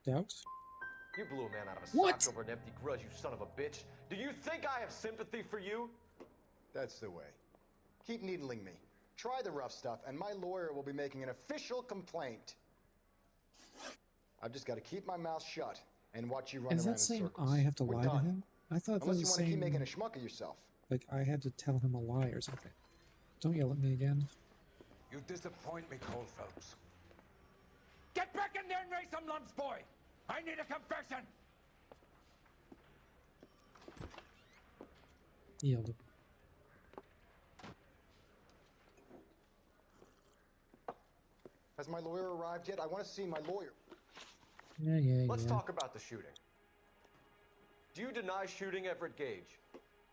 Doubt?
You blew a man out of a
What?
sock over an empty grudge, you son of a bitch. Do you think I have sympathy for you?
That's the way. Keep needling me. Try the rough stuff, and my lawyer will be making an official complaint. I've just got to keep my mouth shut and watch you run
Is
around
that
in
saying
circles.
I have to
We're
lie to
done.
him? I thought that
Unless you
was
want to keep
saying
making a schmuck of yourself.
like I had to tell him a lie or something. Don't yell at me again.
You disappoint me, Cole Phelps. Get back in there and raise some lumps, boy! I need a confession!
He yelled.
Has my lawyer arrived yet? I want to see my lawyer.
Yeah.
Let's talk about the shooting. Do you deny shooting Everett Gage?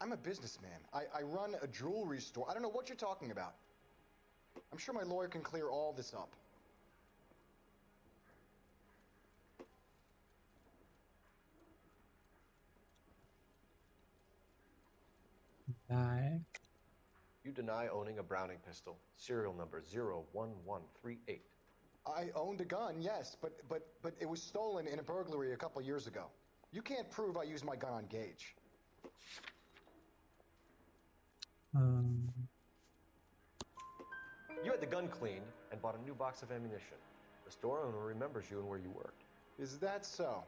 I'm a businessman. I run a jewelry store. I don't know what you're talking about. I'm sure my lawyer can clear all this up.
Bye.
You deny owning a Browning pistol, serial number 01138.
I owned a gun, yes, but it was stolen in a burglary a couple years ago. You can't prove I used my gun on Gage.
You had the gun cleaned and bought a new box of ammunition. The store owner remembers you and where you worked.
Is that so?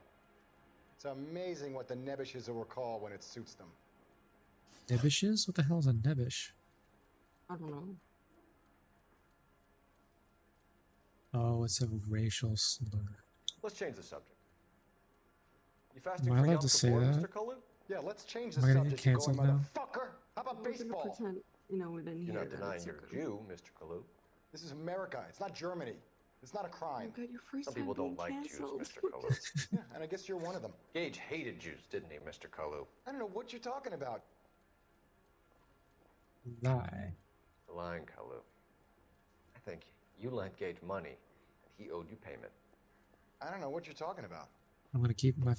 It's amazing what the Nebbishes will recall when it suits them.
Nebbishes? What the hell is a nebbish?
I don't know.
Oh, it's a racial slur.
Let's change the subject. You fasting
Am I
for
allowed
Yom
to say
Kippur,
that?
Mr. Kalu?
Yeah, let's change
Am
the
I gonna get
subject. You
canceled
going,
now?
motherfucker? How about
We're gonna
baseball?
pretend, you know, we didn't
You're
hear
not
that.
denying
It's
you're a
okay.
Jew, Mr. Kalu.
This is America. It's not Germany. It's not a crime.
You got your first
Some
time
people don't
being
like
canceled.
Jews, Mr. Kalu.
Yeah, and I guess you're one of them.
Gage hated Jews, didn't he, Mr. Kalu?
I don't know what you're talking about.
Lie.
You're lying, Kalu. I think you lent Gage money, and he owed you payment.
I don't know what you're talking about.
I'm gonna keep my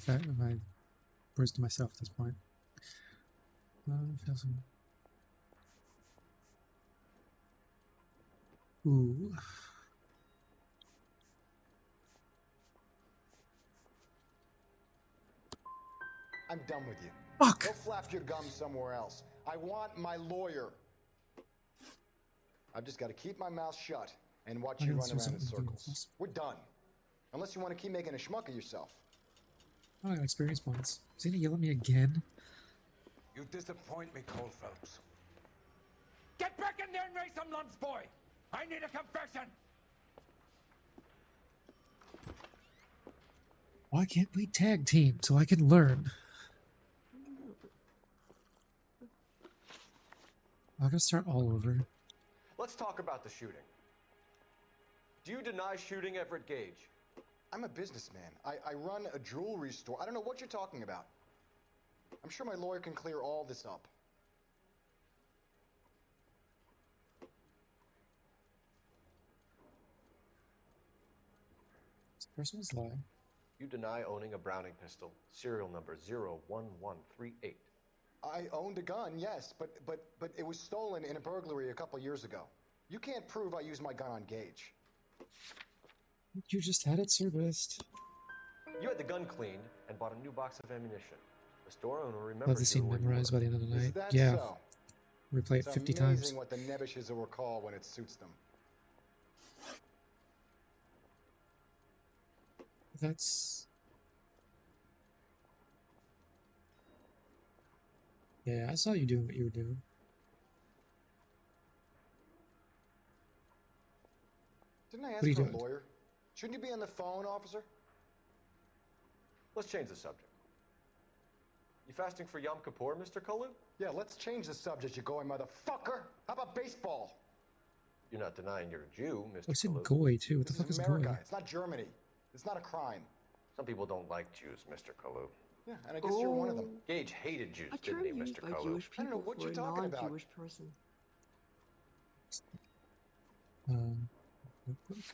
words to myself at this point. Ooh.
I'm done with you.
Fuck!
Go flap your gums somewhere else. I want my lawyer. I've just got to keep my mouth shut and watch you run around in circles. We're done. Unless you want to keep making a schmuck of yourself.
I got experience points. Is he gonna yell at me again?
You disappoint me, Cole Phelps.
Get back in there and raise some lumps, boy! I need a confession!
Why can't we tag team so I can learn? I'm gonna start all over.
Let's talk about the shooting. Do you deny shooting Everett Gage?
I'm a businessman. I run a jewelry store. I don't know what you're talking about. I'm sure my lawyer can clear all this up.
This person's lying.
You deny owning a Browning pistol, serial number 01138.
I owned a gun, yes, but it was stolen in a burglary a couple years ago. You can't prove I used my gun on Gage.
You just had it serviced.
You had the gun cleaned and bought a new box of ammunition. The store owner remembers
Have the scene memorized by the end of the night.
Is that
Yeah.
so?
Replay it
It's
50
amazing
times.
what the Nebbishes will recall when it suits them.
That's... Yeah, I saw you doing what you were doing.
Didn't I
What
ask
are you
for a
doing?
lawyer? Shouldn't you be on the phone, officer?
Let's change the subject. You fasting for Yom Kippur, Mr. Kalu?
Yeah, let's change the subject, you going motherfucker. How about baseball?
You're not denying you're a Jew, Mr.
I said
Kalu.
goy too. What the
This
fuck is
America.
goy?
It's not Germany. It's not a crime.
Some people don't like Jews, Mr. Kalu.
Yeah, and I guess you're one of them.
Gage hated Jews,
A
didn't
term
he,
used
Mr.
by
Kalu?
Jewish
I don't know
people
what
for
you're
a
talking about.
non-Jewish person.
Real quick.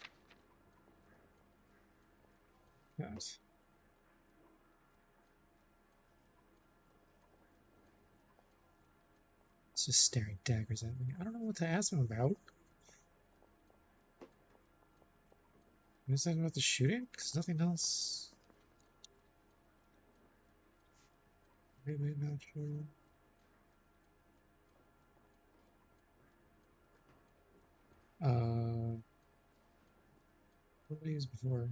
Yes. It's just staring daggers at me. I don't know what to ask him about. You talking about the shooting? Because nothing else. Maybe not sure. What did I use before?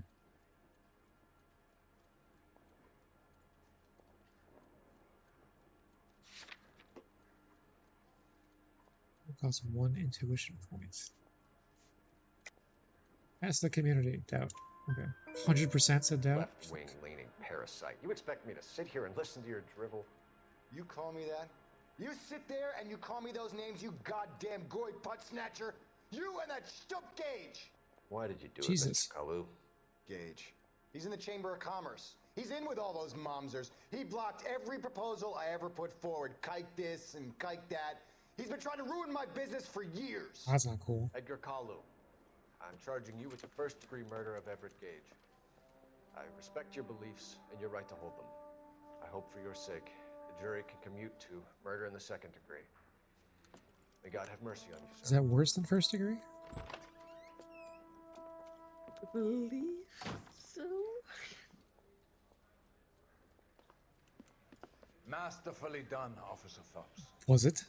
It costs 1 intuition point. Ask the community. Doubt. Okay. 100% said doubt.
Left-wing leaning parasite. You expect me to sit here and listen to your drivel?
You call me that? You sit there and you call me those names, you goddamn goy putt snatcher? You and that stump Gage!
Why did you do
Jesus.
it, Mr. Kalu?
Gage. He's in the Chamber of Commerce. He's in with all those momsers. He blocked every proposal I ever put forward. Kike this and kike that. He's been trying to ruin my business for years.
That's not cool.
Edgar Kalu, I'm charging you with the first-degree murder of Everett Gage. I respect your beliefs and your right to hold them. I hope for your sake the jury can commute to murder in the second degree. May God have mercy on you, sir.
Is that worse than first degree?
I believe so.
Masterfully done, Officer Phelps.
Was it?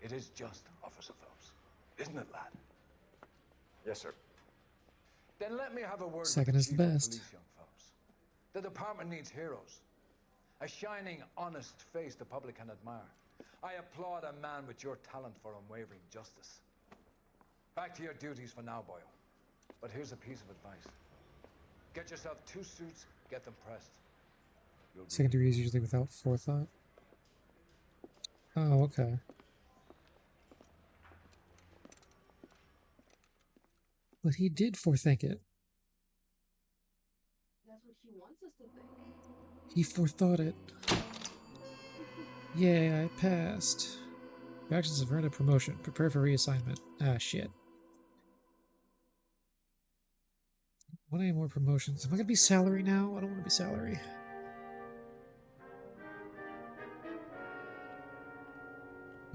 It is just, Officer Phelps. Isn't it, lad?
Yes, sir.
Then let me have a word
Second
with
is
the
the
chief of
best.
police, young Phelps. The department needs heroes. A shining, honest face the public can admire. I applaud a man with your talent for unwavering justice. Back to your duties for now, Boyle. But here's a piece of advice. Get yourself 2 suits, get them pressed.
Second degree is usually without forethought. Oh, okay. But he did forethink it.
That's what she wants us to think.
He forethought it. Yay, I passed. Your actions have earned a promotion. Prepare for reassignment. Ah, shit. Want any more promotions? Am I gonna be salary now? I don't want to be salary.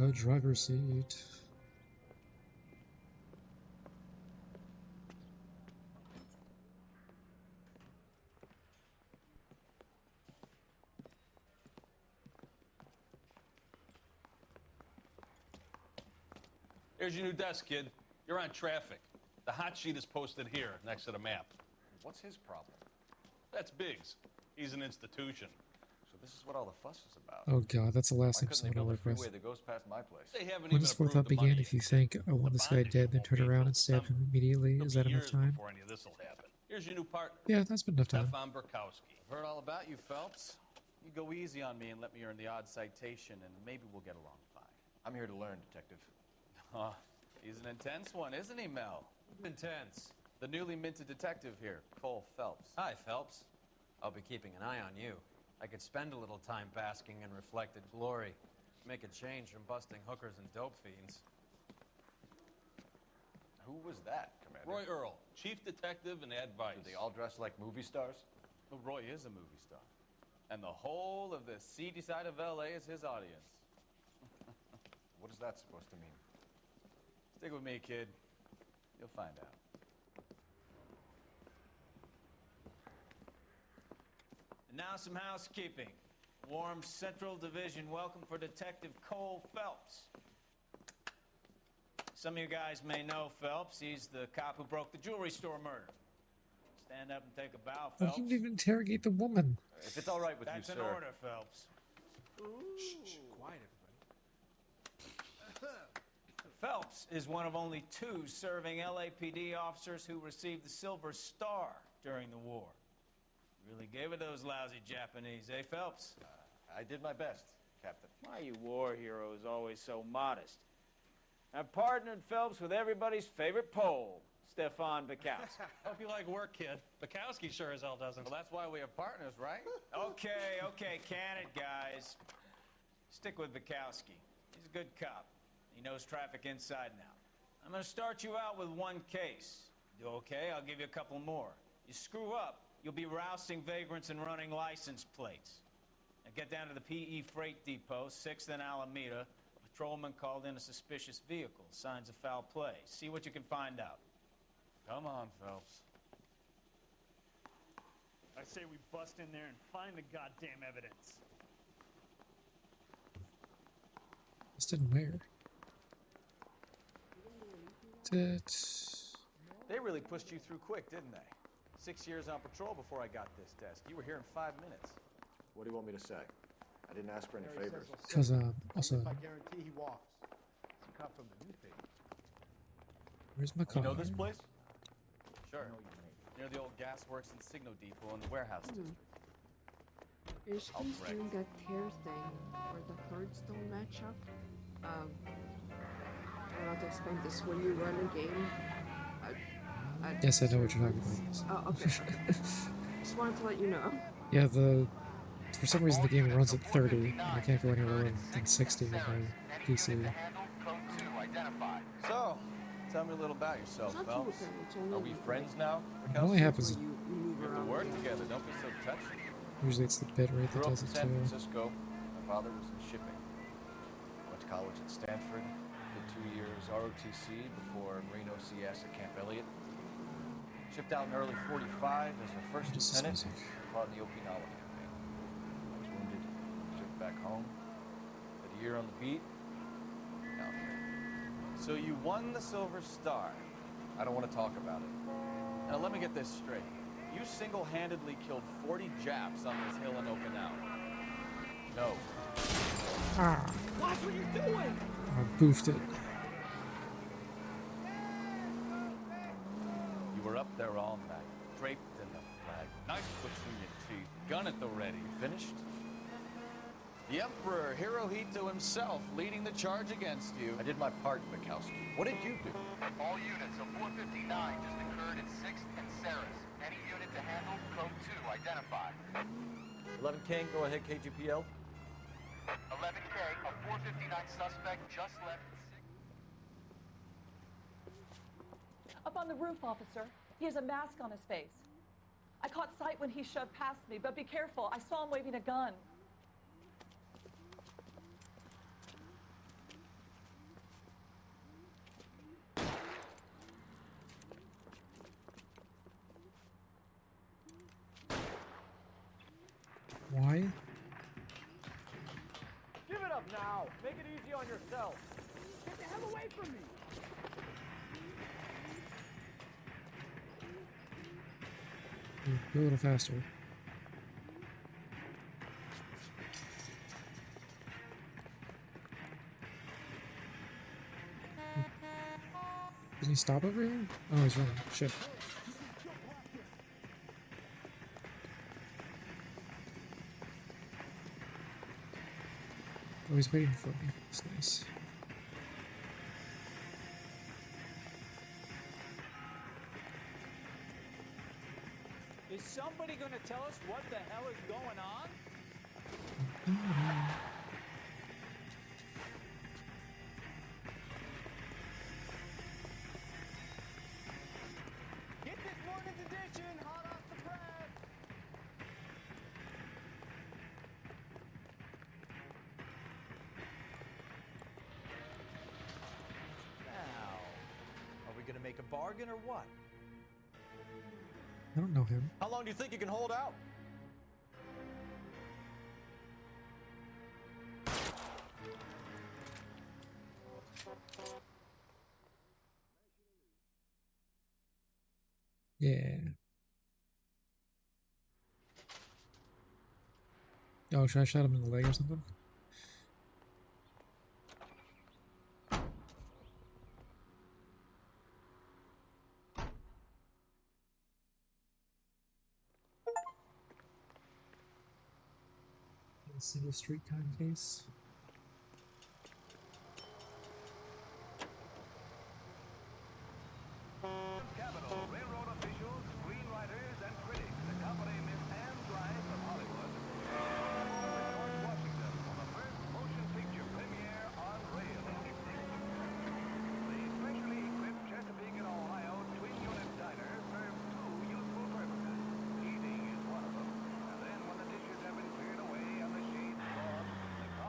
A driver's seat.
Here's your new desk, kid. You're on traffic. The hot sheet is posted here, next to the map.
What's his problem?
That's Biggs. He's an institution.
So this is what all the fuss is about.
Oh god, that's the last
Why
thing
couldn't they
someone
build
will
a
work
freeway
with.
that goes past my place?
They haven't
When
even
does
approved
forethought
the money
begin? If you think, I want this guy dead, then turn around and stab him immediately, is that enough time?
Before any of this will happen. Here's your new partner.
Yeah, that's been enough time.
Stefan Burkowski.
I've heard all about you, Phelps. You go easy on me and let me earn the odd citation, and maybe we'll get along fine.
I'm here to learn, Detective.
Oh, he's an intense one, isn't he, Mel?
Intense.
The newly minted detective here, Cole Phelps.
Hi, Phelps. I'll be keeping an eye on you. I could spend a little time basking in reflected glory. Make a change from busting hookers and dope fiends.
Who was that, Commander?
Roy Earl, chief detective and advice.
Do they all dress like movie stars?
Well, Roy is a movie star. And the whole of the seedy side of L.A. is his audience.
What is that supposed to mean?
Stick with me, kid. You'll find out. And now some housekeeping. Warm Central Division welcome for Detective Cole Phelps. Some of you guys may know Phelps. He's the cop who broke the jewelry store murder. Stand up and take a bow,
I
Phelps.
didn't even interrogate the woman.
If it's all right with
That's
you,
an
sir.
order, Phelps.
Shh, quiet, everybody.
Phelps is one of only 2 serving LAPD officers who received the Silver Star during the war. Really gave it those lousy Japanese, eh, Phelps?
I did my best, Captain.
Why, you war heroes always so modest. I've partnered Phelps with everybody's favorite Pole, Stefan Bukowski.
Hope you like work, kid. Bukowski sure as hell doesn't.
Well, that's why we have partners, right? Okay, can it, guys. Stick with Bukowski. He's a good cop. He knows traffic inside and out. I'm going to start you out with 1 case. Do okay? I'll give you a couple more. You screw up, you'll be rousting vagrants and running license plates. Now get down to the PE Freight Depot, 6th and Alameda. A patrolman called in a suspicious vehicle. Signs of foul play. See what you can find out. Come on, Phelps.
I say we bust in there and find the goddamn evidence.
This didn't wear.
They really pushed you through quick, didn't they? 6 years on patrol before I got this desk. You were here in 5 minutes.
What do you want me to say? I didn't ask for any favors.
Because, also,
I guarantee he walks. It's a cop from the newspaper.
where's my
You
car?
know this place? Sure. Near the old gas works and signal depot in the warehouse district.
Is he's doing that tear thing where the herds don't match up? I don't know how to explain this. When you run a game,
Yes, I know what you're talking about.
Oh, okay. Just wanted to let you know.
Yeah, for some reason the game runs at 30, and I can't go any lower than 60 on my PC.
So, tell me a little about yourself,
It's not
Phelps.
too apparent, it's only
Are we
like-
friends now?
It only happens.
You move
We have to
around.
work together. Don't be so touchy.
Usually it's the bit rate that
Grew up
does
in
it
San
too.
Francisco. My father was in shipping. Went to college at Stanford. Did 2 years ROTC before Marine OCS at Camp Elliott. Shipped out in early '45 as a first
This is
lieutenant.
music.
Fought in the Okinawa campaign. I was wounded. Shipped back home. Did a year on the beat. Now I'm here.
So you won the Silver Star. I don't want to talk about it. Now let me get this straight. You single-handedly killed 40 Japs on this hill in Okinawa. No.
Ah.
Watch what you're doing!
I boofed it.
You were up there all night, draped in the flag, knife between your teeth, gun at the ready. Finished? The Emperor Hirohito himself leading the charge against you. I did my part, Mikowski. What did you do?
All units, a 459 just occurred at 6th and Ceres. Any unit to handle, code 2, identify.
11 King, go ahead, KGPL.
11K, a 459 suspect just left 6th.
Up on the roof, officer. He has a mask on his face. I caught sight when he shoved past me, but be careful. I saw him waving a gun.
Why?
Give it up now. Make it easy on yourself. Get the hell away from me.
Go a little faster. Doesn't he stop over here? Oh, he's running. Shit. Oh, he's waiting for me. That's nice.
Is somebody going to tell us what the hell is going on? Get this morning's edition hot off the press.
Now, are we gonna make a bargain or what?
I don't know him.
How long do you think you can hold out?
Yeah. Oh, should I shot him in the leg or something? A single street time case.
Capital, railroad officials, screenwriters, and critics accompany Miss Anne Blythe of Hollywood, George Washington, for the first motion picture premiere on rail. The specially equipped Chesapeake and Ohio twin-unit diner serves two useful purposes. Eating is one of them, and then when the dishes have been cleared away and the shades drawn, the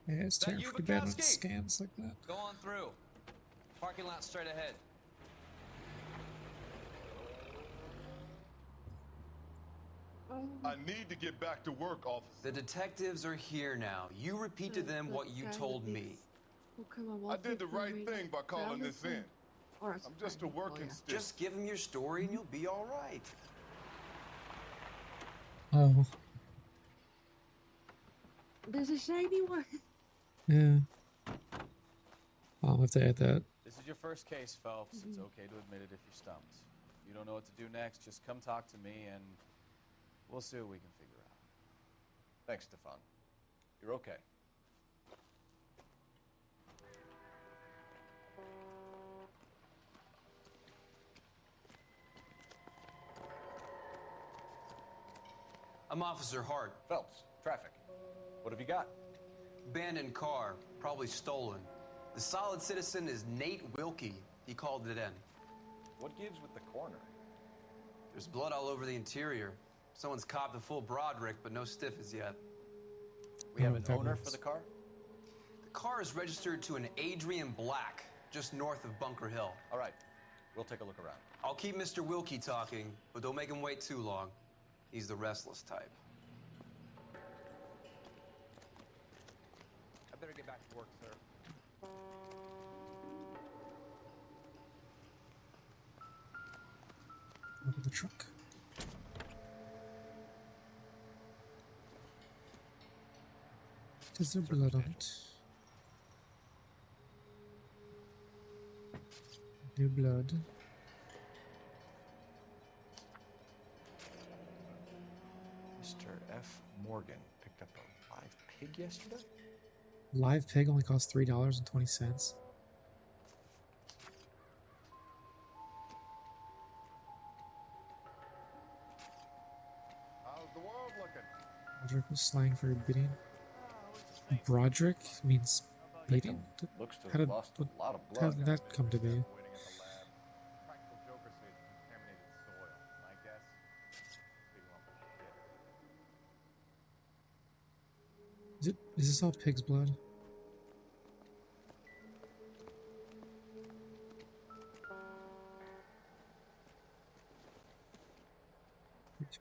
Yeah, it's
That
tearing
you,
pretty bad when it
Bukowski?
scans like that.
Go on through. Parking lot straight ahead.
I need to get back to work, officer.
The detectives are here now. You repeat to them what you told me.
I did the right thing by calling this in. I'm just a working stick.
Just give them your story and you'll be all right.
Oh.
There's a shiny one.
Yeah. I'll have to add that.
This is your first case, Phelps. It's okay to admit it if you're stumped. You don't know what to do next, just come talk to me and we'll see what we can figure out.
Thanks, Stefan. You're okay.
I'm Officer Hart.
Phelps, traffic. What have you got?
Abandoned car, probably stolen. The solid citizen is Nate Wilkie. He called it in.
What gives with the coroner?
There's blood all over the interior. Someone's copped a full Broderick, but no stiff as yet.
We have an owner for the car?
The car is registered to an Adrian Black, just north of Bunker Hill.
All right, we'll take a look around.
I'll keep Mr. Wilkie talking, but don't make him wait too long. He's the restless type.
better get back to work, sir.
Open the truck. Is there blood on it? New blood.
Mr. F. Morgan picked up a live pig yesterday?
Live pig only costs $3.20.
How's the world looking?
Broderick was slang for bidding. Broderick means beating?
Looks to
How
have
did,
lost a lot of
how
blood.
did that come to be?
Waiting at the lab. Practical Joker says contaminated soil. My guess, big lump of shit.
Is this all pig's blood?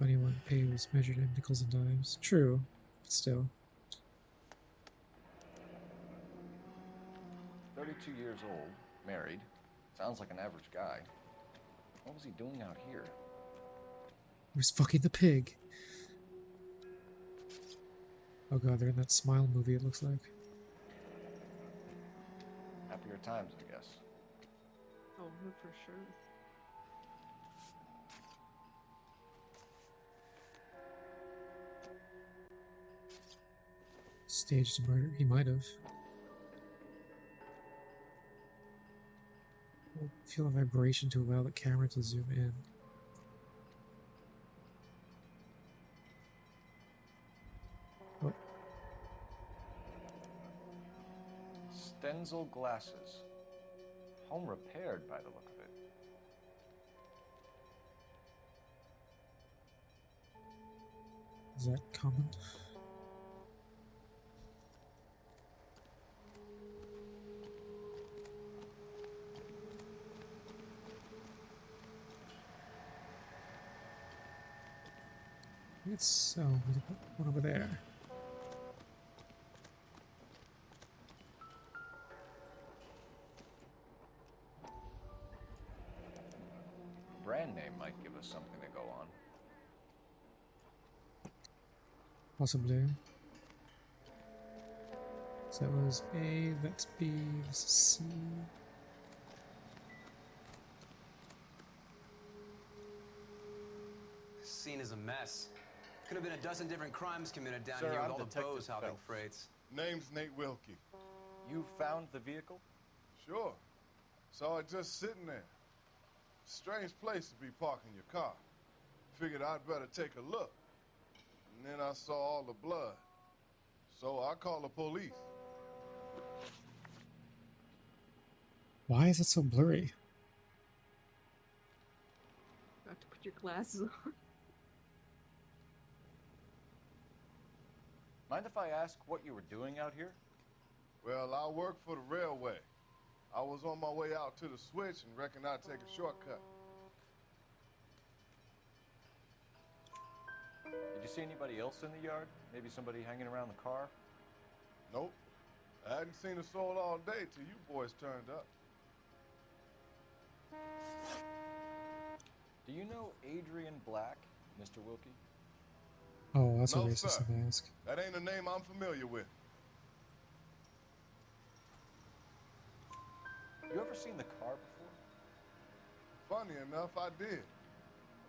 $21 pay was measured in nickels and dimes. True, but still.
32 years old, married. Sounds like an average guy. What was he doing out here?
He was fucking the pig. Oh god, they're in that Smile movie, it looks like.
Happier times, I guess.
Oh, no, for sure.
Staged murder? He might have. Feel a vibration to allow the camera to zoom in. Oh,
Stenzel glasses. Home repaired by the look of it.
is that common? It's so. One over there.
Brand name might give us something to go on.
Possibly. So that was A, that's B, this is C.
This scene is a mess. Could have been a dozen different crimes committed down
Sir,
here with
I'm
all the
Detective
bows hopping
Phelps.
freights.
Name's Nate Wilkie.
You found the vehicle?
Sure. Saw it just sitting there. Strange place to be parking your car. Figured I'd better take a look. And then I saw all the blood. So I called the police.
Why is it so blurry?
You have to put your glasses on.
Mind if I ask what you were doing out here?
Well, I work for the railway. I was on my way out to the switch and reckoned I'd take a shortcut.
Did you see anybody else in the yard? Maybe somebody hanging around the car?
Nope. I hadn't seen a soul all day till you boys turned up.
Do you know Adrian Black, Mr. Wilkie?
Oh, that's
No,
a racist
sir.
thing to ask.
That ain't a name I'm familiar with.
You ever seen the car before?
Funny enough, I did.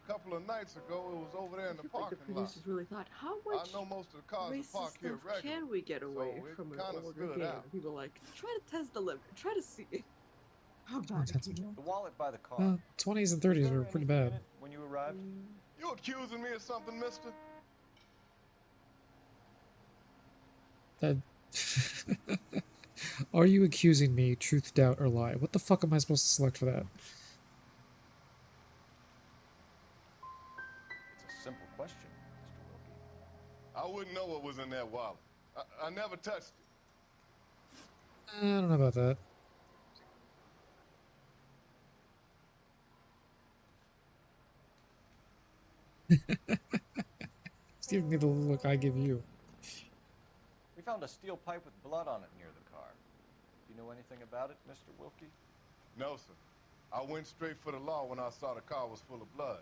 A couple of nights ago, it was over there in the
Like the
parking lot.
producers really thought, how much
I know most of the cars are
racist
parked here
stuff
regularly.
can we get away
so it
from an
kinda
older
stood
game?
out.
And people are like, try to test the limit, try to see how bad it
Content.
is.
The wallet by the car.
20s and 30s were pretty bad.
When you arrived?
You accusing me of something, mister?
That. Are you accusing me, truth, doubt, or lie? What the fuck am I supposed to select for that?
It's a simple question, Mr. Wilkie.
I wouldn't know what was in that wallet. I never touched it.
I don't know about that. It's giving me the look I give you.
We found a steel pipe with blood on it near the car. Do you know anything about it, Mr. Wilkie?
No, sir. I went straight for the law when I saw the car was full of blood.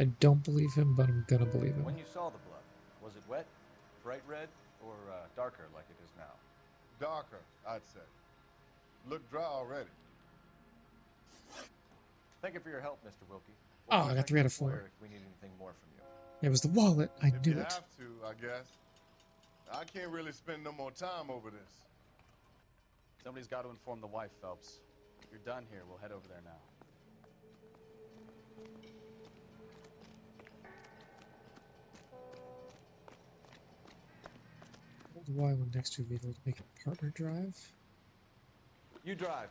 I don't believe him, but I'm gonna believe him.
When you saw the blood, was it wet, bright red, or darker like it is now?
Darker, I'd say. Looked dry already.
Thank you for your help, Mr. Wilkie.
Oh, I got 3 out of 4.
If we need anything more from you.
It was the wallet. I
If
knew
you
it.
have to, I guess. I can't really spend no more time over this.
Somebody's got to inform the wife, Phelps. If you're done here, we'll head over there now.
Hold the Y one next to a vehicle to make a partner drive.
You drive.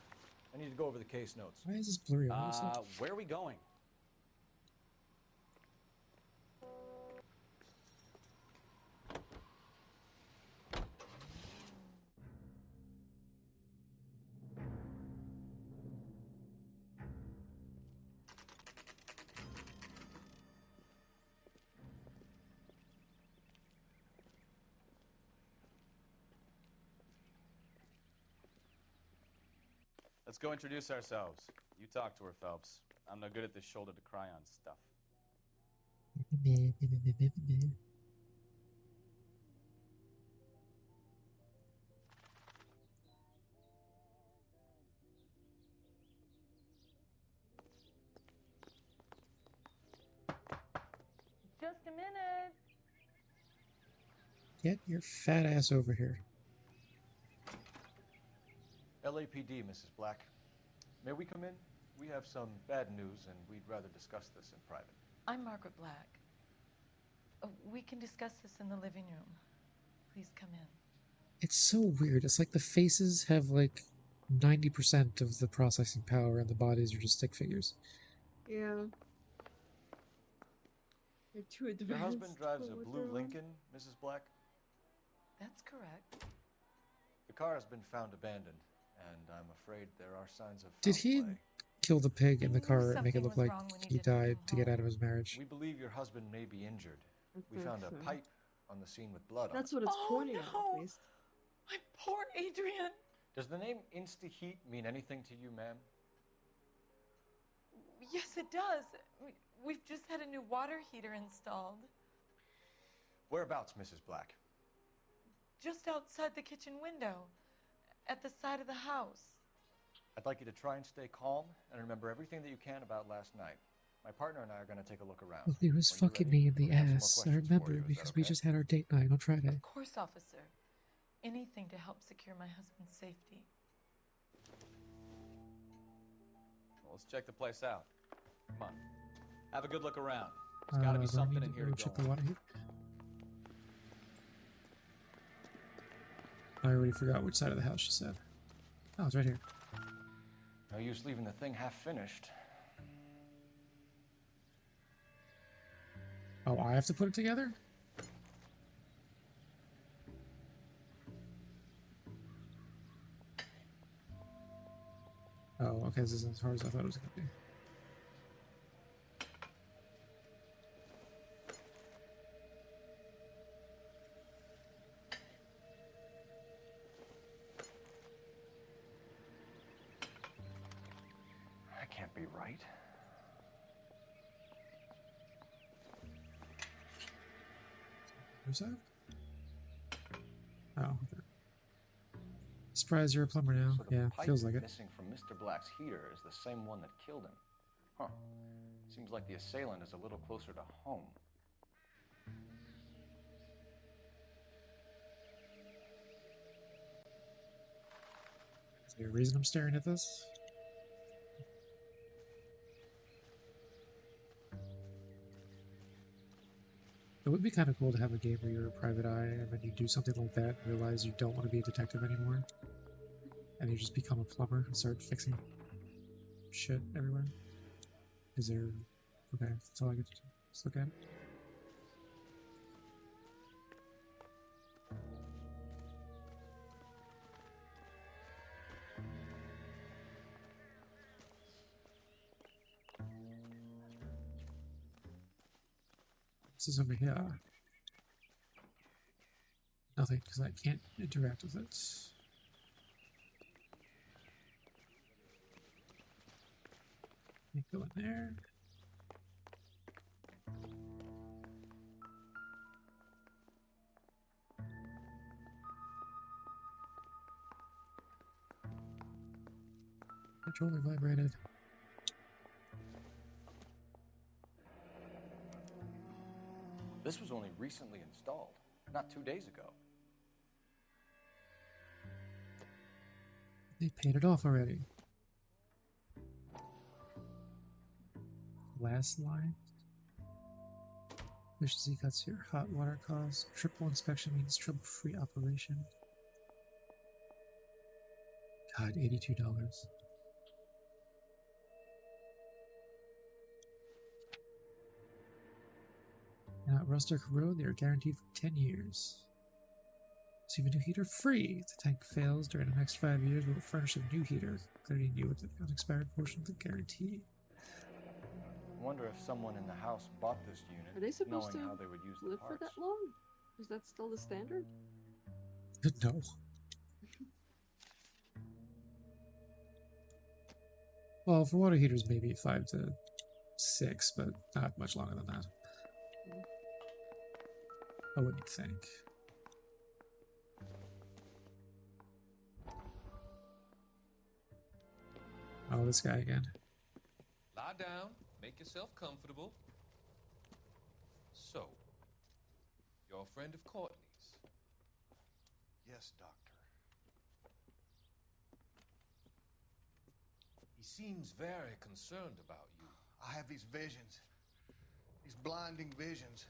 I need to go over the case notes.
Why is this blurry on this side?
Where are we going? Let's go introduce ourselves. You talk to her, Phelps. I'm no good at this shoulder to cry on stuff.
Just a minute.
Get your fat ass over here.
LAPD, Mrs. Black. May we come in? We have some bad news, and we'd rather discuss this in private.
I'm Margaret Black. We can discuss this in the living room. Please come in.
It's so weird. It's like the faces have like 90% of the processing power and the bodies are just stick figures.
Yeah. They're too advanced.
Your husband drives
for
a
what
blue
they're on.
Lincoln, Mrs. Black?
That's correct.
The car has been found abandoned, and I'm afraid there are signs of
Did
foul
he
play.
kill the pig in the car and make it
something
look
was
like
wrong when he
he
didn't
died
come
to get out of his marriage?
We believe your husband may be injured.
I
We
think
found a
so.
pipe on the scene with blood
That's
on it.
what it's pointing at,
no.
at least.
My poor Adrian.
Does the name Insta-Heat mean anything to you, ma'am?
Yes, it does. We've just had a new water heater installed.
Whereabouts, Mrs. Black?
Just outside the kitchen window. At the side of the house.
I'd like you to try and stay calm and remember everything that you can about last night. My partner and I are going to take a look around.
Well, he was
When you're
fucking
ready,
me in the
we'll have some more
ass. I
questions for
remember
you. Is that
because we
okay?
just had our date night on Friday.
Of course, officer. Anything to help secure my husband's safety.
Well, let's check the place out. Come on. Have a good look around. There's got to be
do I
something
need
in here
go
to
check
go
the
on.
water heater? I already forgot which side of the house she said. Oh, it's right here.
No use leaving the thing half finished.
Oh, I have to put it together? Oh, okay, this isn't as hard as I thought it was going to be.
That can't be right.
Where's that? Oh, okay. Surprised you're a plumber now.
So the
Yeah,
pipe
feels like it.
missing from Mr. Black's heater is the same one that killed him. Huh. Seems like the assailant is a little closer to home.
Is there a reason I'm staring at this? It would be kind of cool to have a game where you're a private eye and then you do something like that and realize you don't want to be a detective anymore. And you just become a plumber and start fixing shit everywhere. Is there... Okay, that's all I get to do. Just look at it. This is over here. Nothing, because I can't interact with it. Let me go in there. Controller vibrated.
This was only recently installed, not 2 days ago.
They paid it off already. Last line. Efficiency cuts here. Hot water costs. Triple inspection means trouble-free operation. God, $82. Not rust or corrode, they are guaranteed for 10 years. Receive a new heater free. If the tank fails during the next 5 years, we will furnish a new heater, crediting you with the unexpired portion of the guarantee.
I wonder if someone in the house bought this unit,
Are they supposed
knowing
to
how they would use the
live for
parts.
that long? Is that still the standard?
No. Well, for water heaters, maybe 5 to 6, but not much longer than that. I wouldn't think. Oh, this guy again.
Lie down, make yourself comfortable. So, you're a friend of Courtney's.
Yes, Doctor.
He seems very concerned about you.
I have these visions. These blinding visions.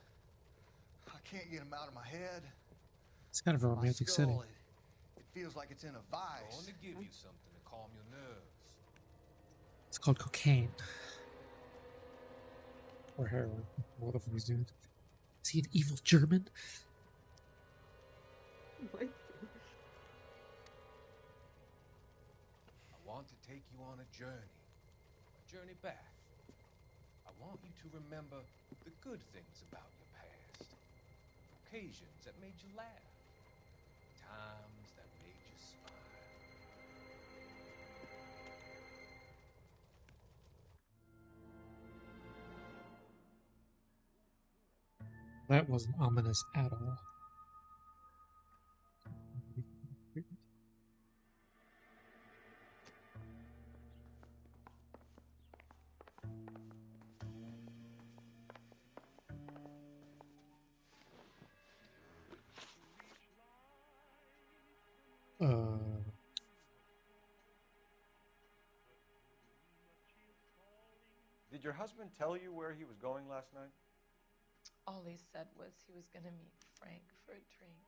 I can't get them out of my head.
It's kind of a romantic
My
setting.
skull, it feels like it's in a
I
vice.
want to give you something to calm your nerves.
It's called cocaine. Or heroin. What of them he's doing. Is he an evil German?
What?
I want to take you on a journey back. I want you to remember the good things about your past, occasions that made you laugh, times that made you smile.
That wasn't ominous at all.
Did your husband tell you where he was going last night?
All he said was he was going to meet Frank for a drink.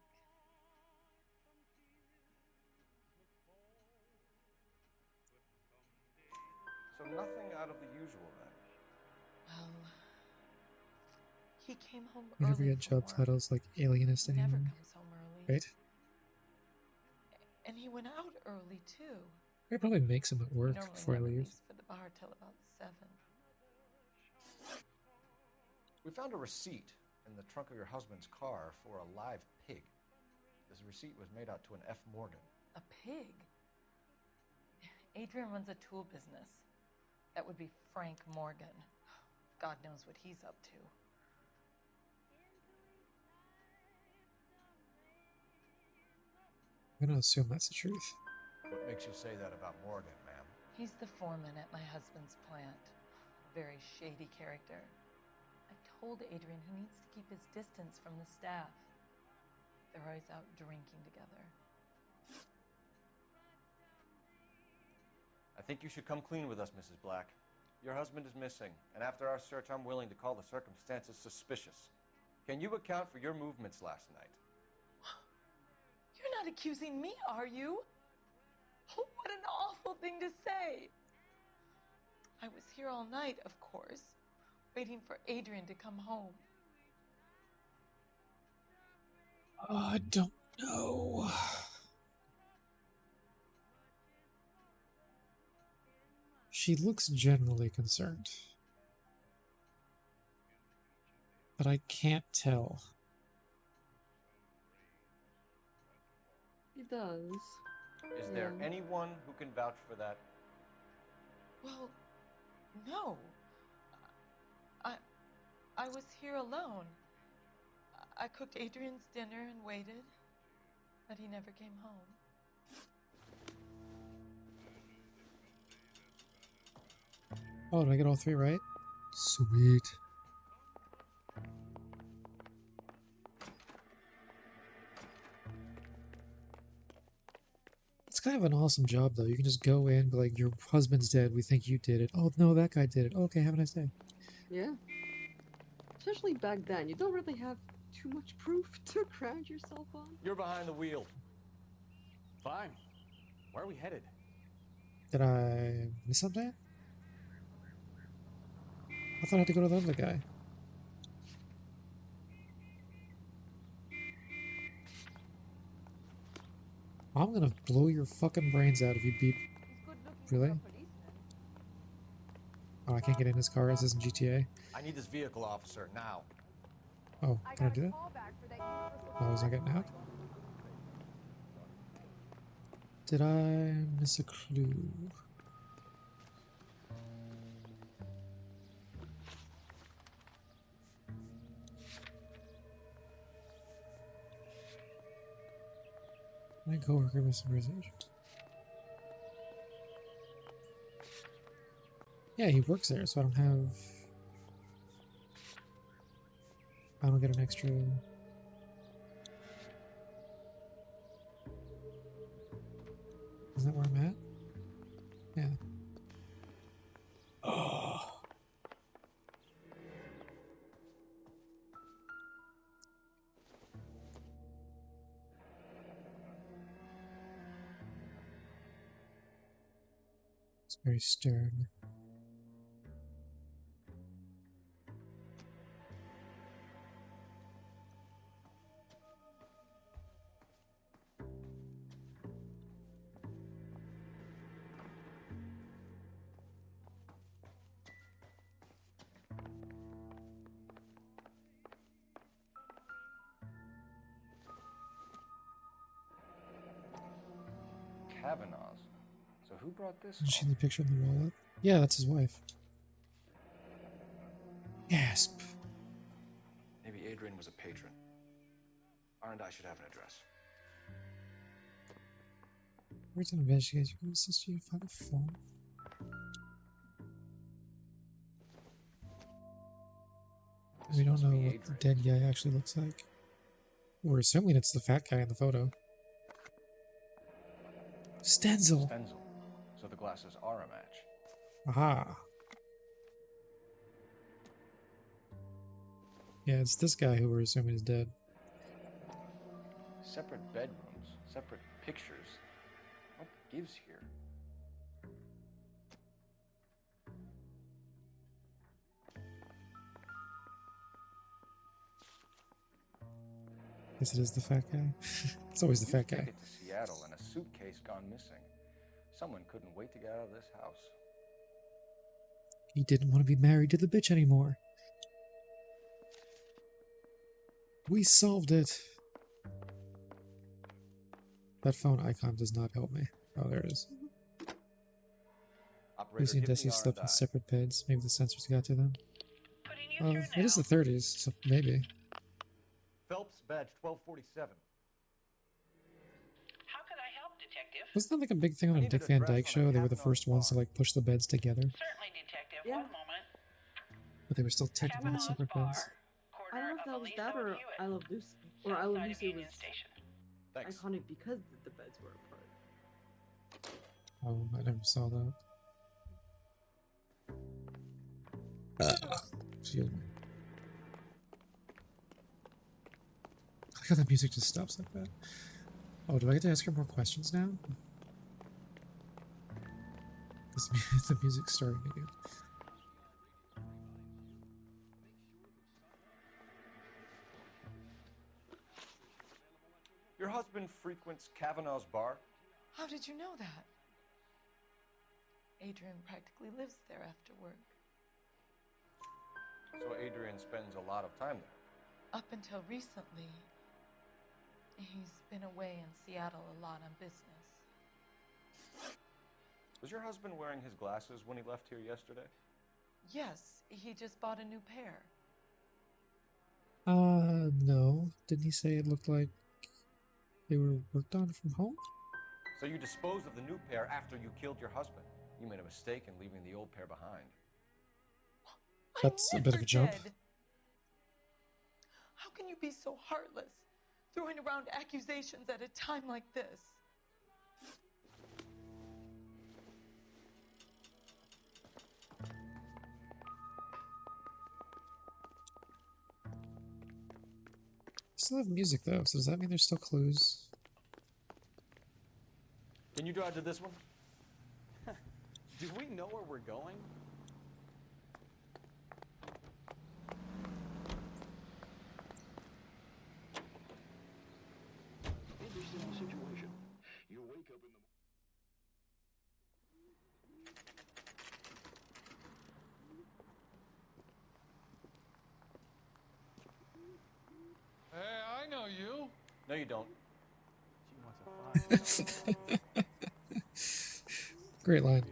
So nothing out of the usual then.
Well, he came home
You never
early
get
from
job
work.
titles like alienist
He never
anymore.
comes home early.
Right?
And he went out early too.
I could probably make some at work
He normally
before I
never
leave.
leaves for the bar till about 7.
We found a receipt in the trunk of your husband's car for a live pig. This receipt was made out to an F. Morgan.
A pig? Adrian runs a tool business. That would be Frank Morgan. God knows what he's up to.
I'm gonna assume that's the truth.
What makes you say that about Morgan, ma'am?
He's the foreman at my husband's plant. A very shady character. I've told Adrian he needs to keep his distance from the staff. They're always out drinking together.
I think you should come clean with us, Mrs. Black. Your husband is missing, and after our search, I'm willing to call the circumstances suspicious. Can you account for your movements last night?
You're not accusing me, are you? Oh, what an awful thing to say. I was here all night, of course, waiting for Adrian to come home.
I don't know. She looks generally concerned. but I can't tell.
It does.
Is there anyone who can vouch for that?
Well, no. I was here alone. I cooked Adrian's dinner and waited, but he never came home.
Oh, did I get all three right? Sweet. It's kind of an awesome job, though. You can just go in, be like, your husband's dead, we think you did it. Oh, no, that guy did it. Okay, have a nice day.
Yeah. Especially back then, you don't really have too much proof to ground yourself on.
You're behind the wheel.
Fine. Where are we headed?
Did I miss something? I thought I had to go to the other guy. I'm gonna blow your fucking brains out if you beep. Really? Oh, I can't get in his car. This isn't GTA.
I need this vehicle, officer, now.
Oh, can I do that? Oh, I was not getting out? Did I miss a clue? My coworker missing reservation. Yeah, he works there, so I don't get an extra. Is that where I'm at? Yeah. Oh. It's very stern.
Kavanaugh's. So who brought this?
Did you see the picture on the wall up? Yeah, that's his wife. Gasp.
Maybe Adrian was a patron. R&I should have an address.
Where's an investigator who can assist you find a phone? We don't know what the dead guy actually looks like. We're assuming it's the fat guy in the photo. Stenzel!
Stenzel. So the glasses are a match.
Aha! Yeah, it's this guy who we're assuming is dead.
Separate bedrooms, separate pictures. What gives here?
Guess it is the fat guy. It's always the fat guy.
Ticket to Seattle and a suitcase gone missing. Someone couldn't wait to get out of this house.
He didn't want to be married to the bitch anymore. We solved it. That phone icon does not help me. Oh, there it is. Lucy and Desi slept in separate beds. Maybe the sensors got to them. It is the 30s, so maybe.
Phelps, badge 1247.
How can I help, Detective?
Wasn't that like a big thing on a Dick Van Dyke show? They were the first ones to like push the beds together,
Certainly, Detective.
Yeah.
One moment.
but they were still technically in separate beds.
I don't know if that was that or I Love Lucy. Or I Love Lucy was iconic because the beds were apart.
Oh, I never saw that. Excuse me. I like how the music just stops like that. Oh, do I get to ask her more questions now? Because the music's starting again.
Your husband frequents Kavanaugh's bar?
How did you know that? Adrian practically lives there after work.
So Adrian spends a lot of time there.
Up until recently, he's been away in Seattle a lot on business.
Was your husband wearing his glasses when he left here yesterday?
Yes, he just bought a new pair.
No. Didn't he say it looked like they were worked on from home?
So you disposed of the new pair after you killed your husband. You made a mistake in leaving the old pair behind.
That's a bit of a jump.
Did. How can you be so heartless, throwing around accusations at a time like this?
Still have music though, so does that mean there's still clues?
Can you drive to this one?
Do we know where we're going?
Interesting situation. You wake up in the
Hey, I know you.
No, you don't.
Great line.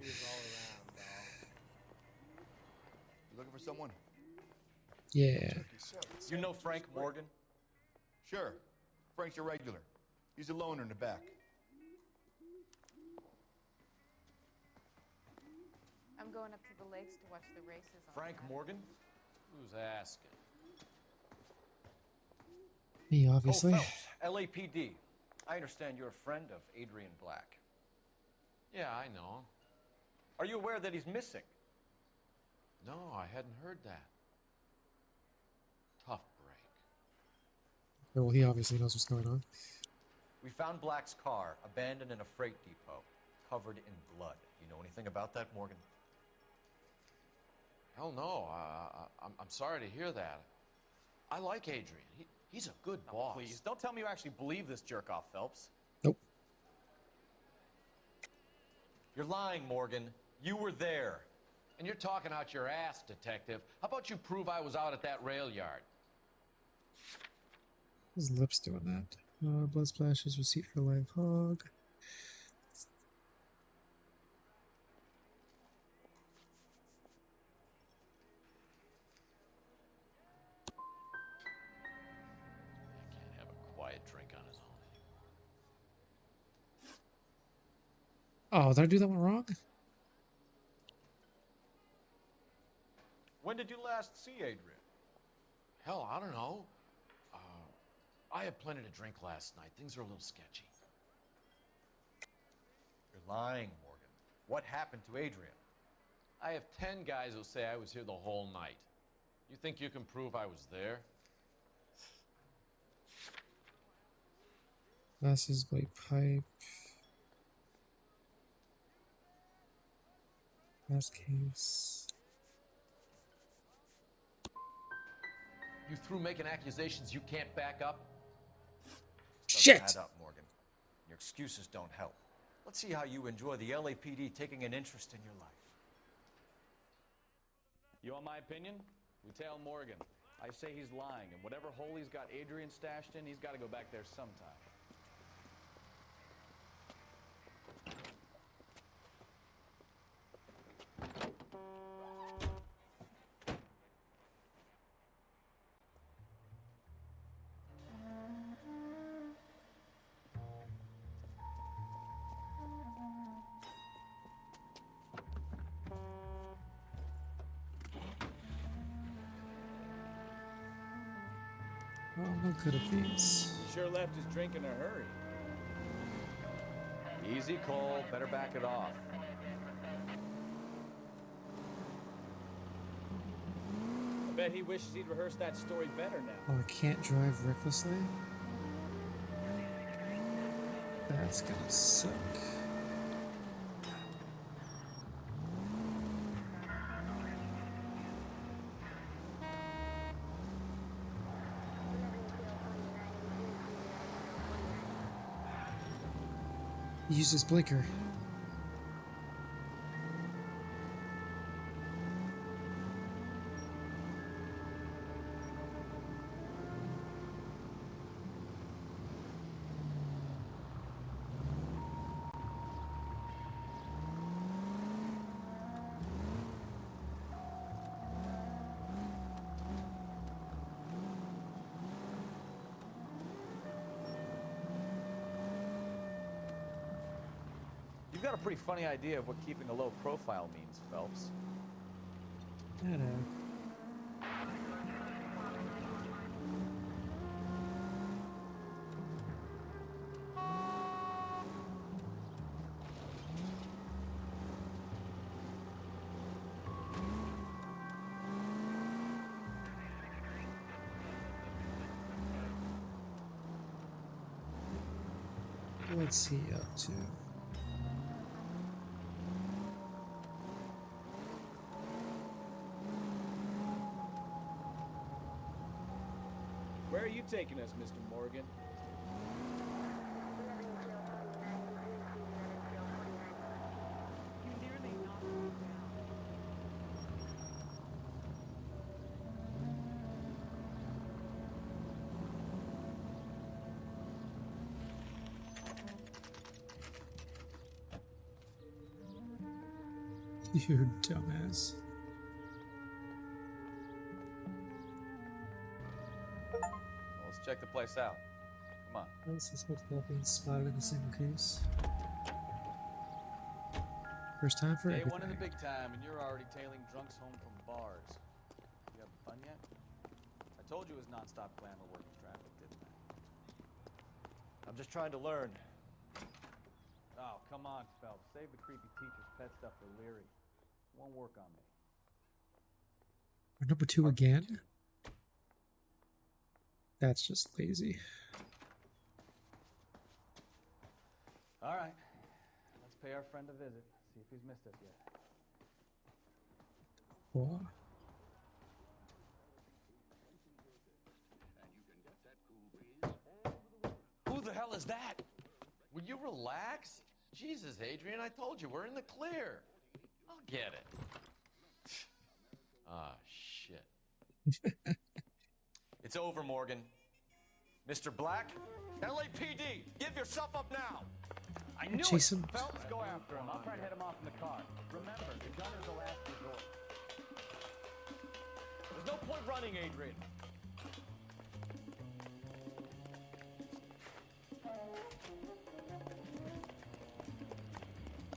You looking for someone?
Yeah.
You know Frank Morgan?
Sure. Frank's your regular. He's a loner in the back.
I'm going up to the lakes to watch the races.
Frank Morgan?
Who's asking?
Me, obviously.
Oh, Phelps, LAPD. I understand you're a friend of Adrian Black.
Yeah, I know.
Are you aware that he's missing?
No, I hadn't heard that. Tough break.
Well, he obviously knows what's going on.
We found Black's car abandoned in a freight depot, covered in blood. You know anything about that, Morgan?
Hell no. I'm sorry to hear that. I like Adrian. He's a good boss.
Please, don't tell me you actually believe this jerk-off, Phelps.
Nope.
You're lying, Morgan. You were there.
And you're talking out your ass, detective. How about you prove I was out at that rail yard?
His lips doing that. Blood splashes, receipt for live hog.
Can't have a quiet drink on his own.
Oh, did I do that one wrong?
When did you last see Adrian?
Hell, I don't know. I had plenty to drink last night. Things are a little sketchy.
You're lying, Morgan. What happened to Adrian?
I have 10 guys who say I was here the whole night. You think you can prove I was there?
Glasses, white pipe. Last case.
You through making accusations you can't back up?
Shit!
Doesn't add up, Morgan. Your excuses don't help. Let's see how you enjoy the LAPD taking an interest in your life.
You want my opinion? We tell Morgan. I say he's lying, and whatever hole he's got Adrian stashed in, he's got to go back there sometime.
Oh, no good at these.
He sure left his drink in a hurry.
Easy, Cole. Better back it off.
I bet he wishes he'd rehearsed that story better now.
Oh, I can't drive recklessly? That's gonna suck. He used his blinker.
You've got a pretty funny idea of what keeping a low profile means, Phelps.
I know. What's he up to?
Where are you taking us, Mr. Morgan?
You dumbass.
Well, let's check the place out. Come on.
I suspect about being spotted in a single case. First time for
Day
everything.
one of the big time, and you're already tailing drunks home from bars. You having fun yet? I told you it was nonstop glamour working traffic, didn't I?
I'm just trying to learn.
Oh, come on, Phelps. Save the creepy teacher's pet stuff for Leary. It won't work on me.
Number 2 again? That's just lazy.
All right. Let's pay our friend a visit. See if he's missed us yet.
What?
Who the hell is that? Will you relax? Jesus, Adrian, I told you, we're in the clear. I'll get it. Ah, shit. It's over, Morgan. Mr. Black, LAPD, give yourself up now.
I knew
Chase him.
Phelps, go after him. I'll try and head him off in the car. Remember, the gun is the last resort.
There's no point running, Adrian.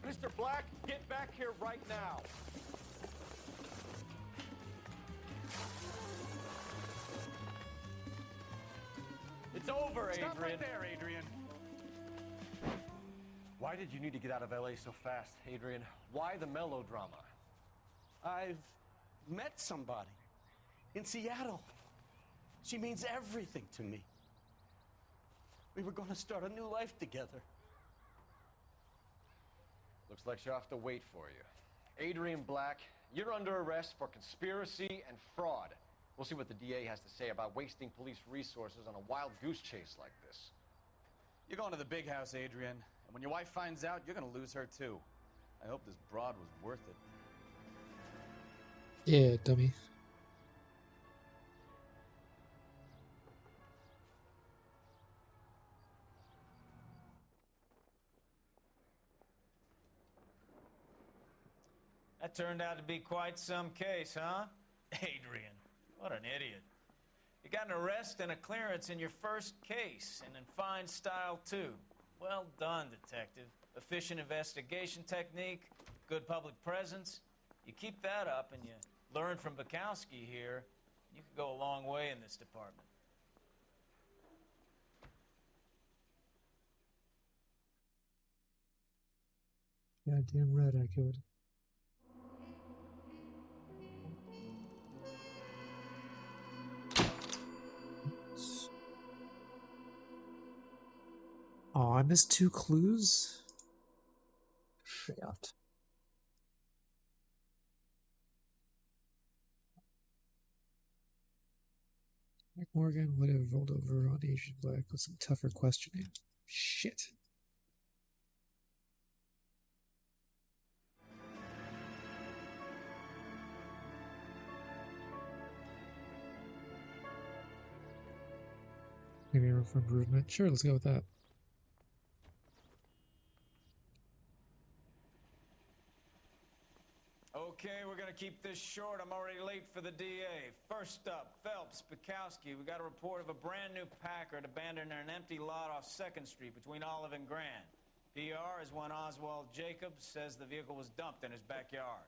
Mr. Black, get back here right now. It's over, Adrian.
Stop right there, Adrian.
Why did you need to get out of LA so fast, Adrian? Why the melodrama?
I've met somebody in Seattle. She means everything to me. We were going to start a new life together.
Looks like she'll have to wait for you. Adrian Black, you're under arrest for conspiracy and fraud. We'll see what the DA has to say about wasting police resources on a wild goose chase like this.
You're going to the big house, Adrian. And when your wife finds out, you're going to lose her, too. I hope this broad was worth it.
Yeah, dummy.
That turned out to be quite some case, huh? Adrian, what an idiot. You got an arrest and a clearance in your first case, and in fine style, too. Well done, detective. Efficient investigation technique, good public presence. You keep that up and you learn from Bukowski here, you could go a long way in this department.
Goddamn right I could. Oh, I missed 2 clues? Shit. Mike Morgan would have rolled over on Asian Black with some tougher questioning. Shit. Maybe room for improvement. Sure, let's go with that.
Okay, we're gonna keep this short. I'm already late for the DA. First up, Phelps, Bukowski. We got a report of a brand new Packard abandoned in an empty lot off 2nd Street between Olive and Grand. PR is when Oswald Jacobs says the vehicle was dumped in his backyard.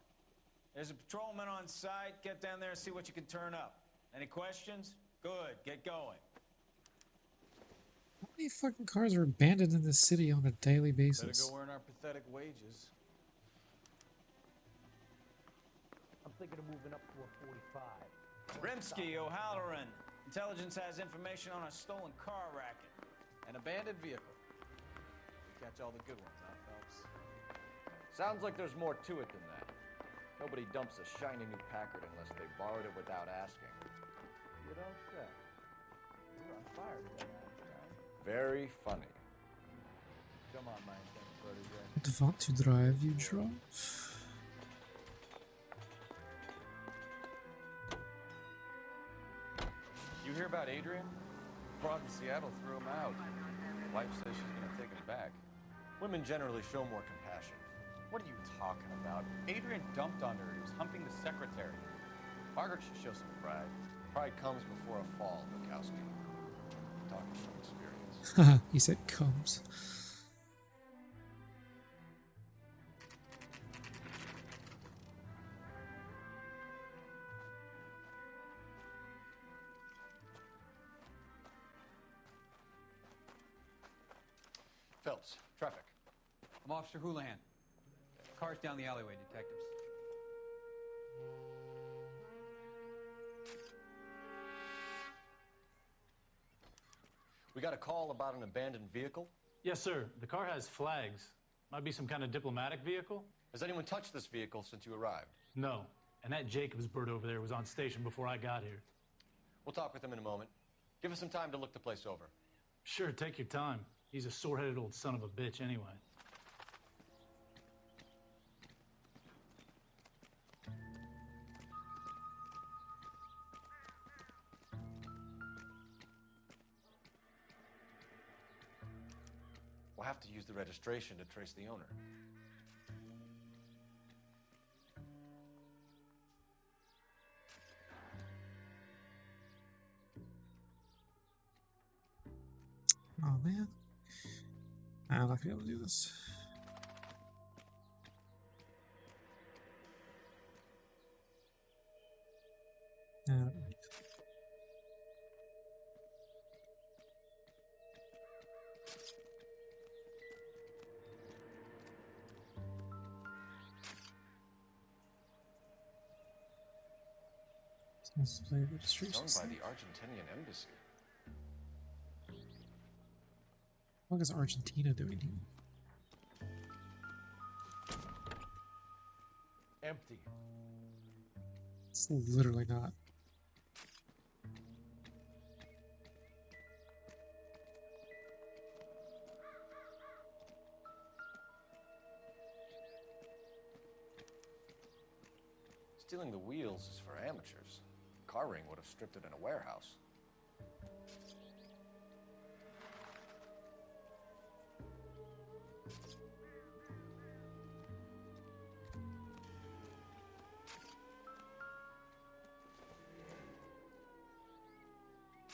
There's a patrolman on site. Get down there and see what you can turn up. Any questions? Good. Get going.
How many fucking cars are abandoned in this city on a daily basis?
Better go earn our pathetic wages.
I'm thinking of moving up to a 45.
Rimsky, O'Halloran. Intelligence has information on a stolen car racket.
An abandoned vehicle. We catch all the good ones, huh, Phelps? Sounds like there's more to it than that. Nobody dumps a shiny new Packard unless they borrowed it without asking.
You don't say. You were on fire today, Einstein.
Very funny.
Come on, my intense protege.
What want to drive, you drop?
You hear about Adrian? Broad in Seattle threw him out. Wife says she's gonna take him back.
Women generally show more compassion.
What are you talking about? Adrian dumped on her. He was humping the secretary. Margaret should show some pride.
Pride comes before a fall, Bukowski. Talking from experience.
Haha, he said comes.
Phelps, traffic.
I'm Officer Houlihan. Car's down the alleyway, detectives.
We got a call about an abandoned vehicle.
Yes, sir. The car has flags. Might be some kind of diplomatic vehicle.
Has anyone touched this vehicle since you arrived?
No. And that Jacobs bird over there was on station before I got here.
We'll talk with him in a moment. Give us some time to look the place over.
Sure, take your time. He's a sore-headed old son of a bitch anyway.
We'll have to use the registration to trace the owner.
Oh man. I'm not gonna be able to do this. Alright. Display registration.
It's owned by the Argentinian embassy.
What is Argentina doing here?
Empty.
It's literally not.
Stealing the wheels is for amateurs. Car ring would have stripped it in a warehouse.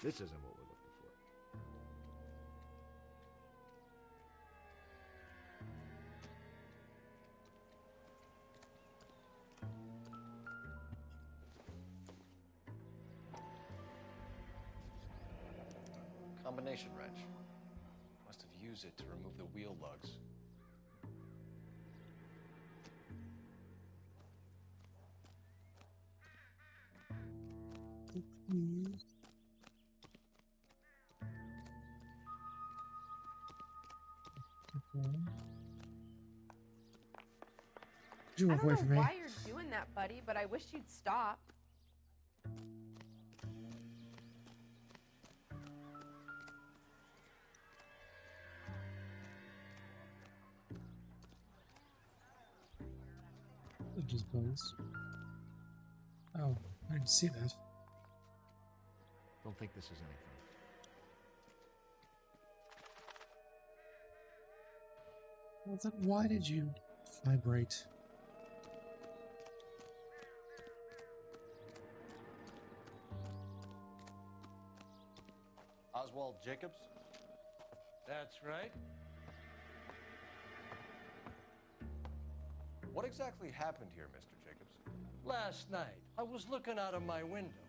This isn't what we're looking for. Combination wrench. Must have used it to remove the wheel lugs.
You
I
walk
don't
away
know
from me.
why you're doing that, buddy, but I wish you'd stop.
It just goes. Oh, I didn't see that.
Don't think this is anything.
Well, then why did you vibrate?
Oswald Jacobs?
That's right.
What exactly happened here, Mr. Jacobs?
Last night, I was looking out of my window.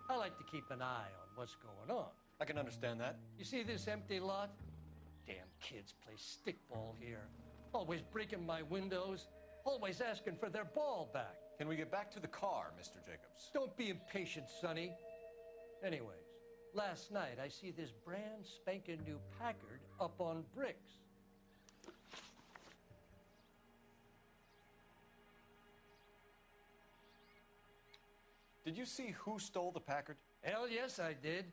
I like to keep an eye on what's going on.
I can understand that.
You see this empty lot? Damn kids play stickball here. Always breaking my windows, always asking for their ball back.
Can we get back to the car, Mr. Jacobs?
Don't be impatient, Sonny. Anyways, last night I see this brand spanking new Packard up on bricks.
Did you see who stole the Packard?
Hell yes, I did.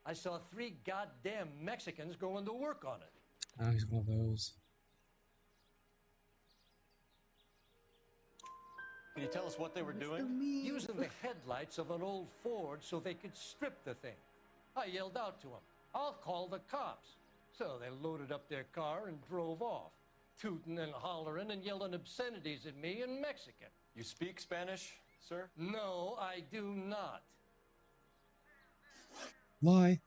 I saw 3 goddamn Mexicans going to work on it.
Oh, he's one of those.
Can you tell us what they were doing?
Using the headlights of an old Ford so they could strip the thing. I yelled out to them, "I'll call the cops." So they loaded up their car and drove off, tooting and hollering and yelling obscenities at me in Mexican.
You speak Spanish, sir?
No, I do not.
Lie.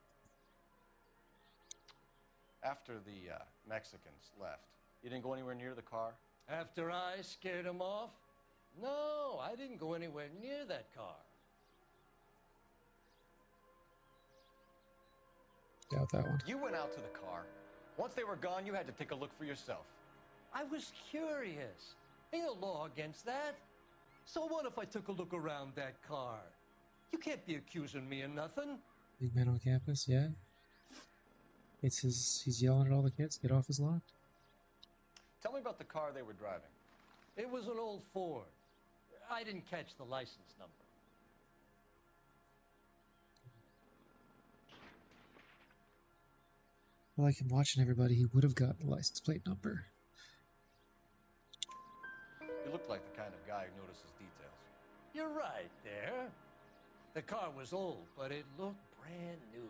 After the Mexicans left, you didn't go anywhere near the car?
After I scared them off? No, I didn't go anywhere near that car.
Doubt that one.
You went out to the car. Once they were gone, you had to take a look for yourself.
I was curious. Ain't no law against that. So what if I took a look around that car? You can't be accusing me of nothing.
Big man on campus, yeah. He's yelling at all the kids, get off his lawn.
Tell me about the car they were driving.
It was an old Ford. I didn't catch the license number.
Well, like him watching everybody, he would have got the license plate number.
You look like the kind of guy who notices details.
You're right there. The car was old, but it looked brand new.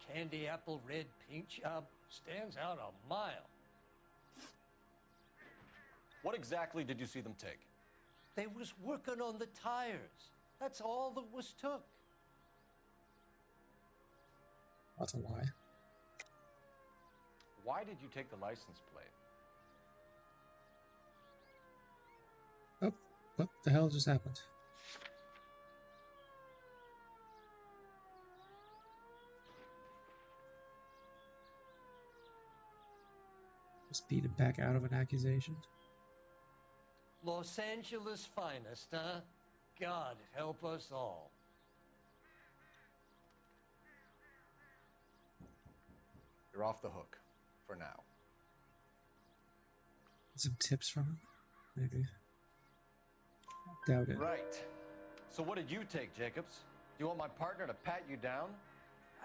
Candy apple red paint job stands out a mile.
What exactly did you see them take?
They was working on the tires. That's all that was took.
That's a lie.
Why did you take the license plate?
Oh, what the hell just happened? Just beat him back out of an accusation.
Los Angeles finest, huh? God help us all.
You're off the hook. For now.
Some tips from him? Maybe. Doubt it.
Right. So what did you take, Jacobs? Do you want my partner to pat you down?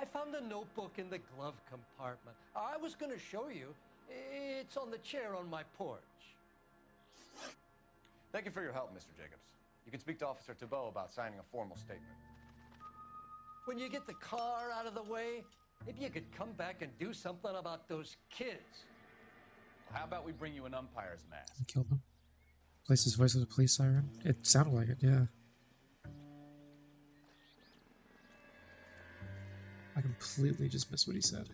I found a notebook in the glove compartment. I was going to show you. It's on the chair on my porch.
Thank you for your help, Mr. Jacobs. You can speak to Officer Thibault about signing a formal statement.
When you get the car out of the way, maybe you could come back and do something about those kids.
How about we bring you an umpire's mask?
I killed him. Placed his voice with a police siren. It sounded like it, yeah. I completely just missed what he said.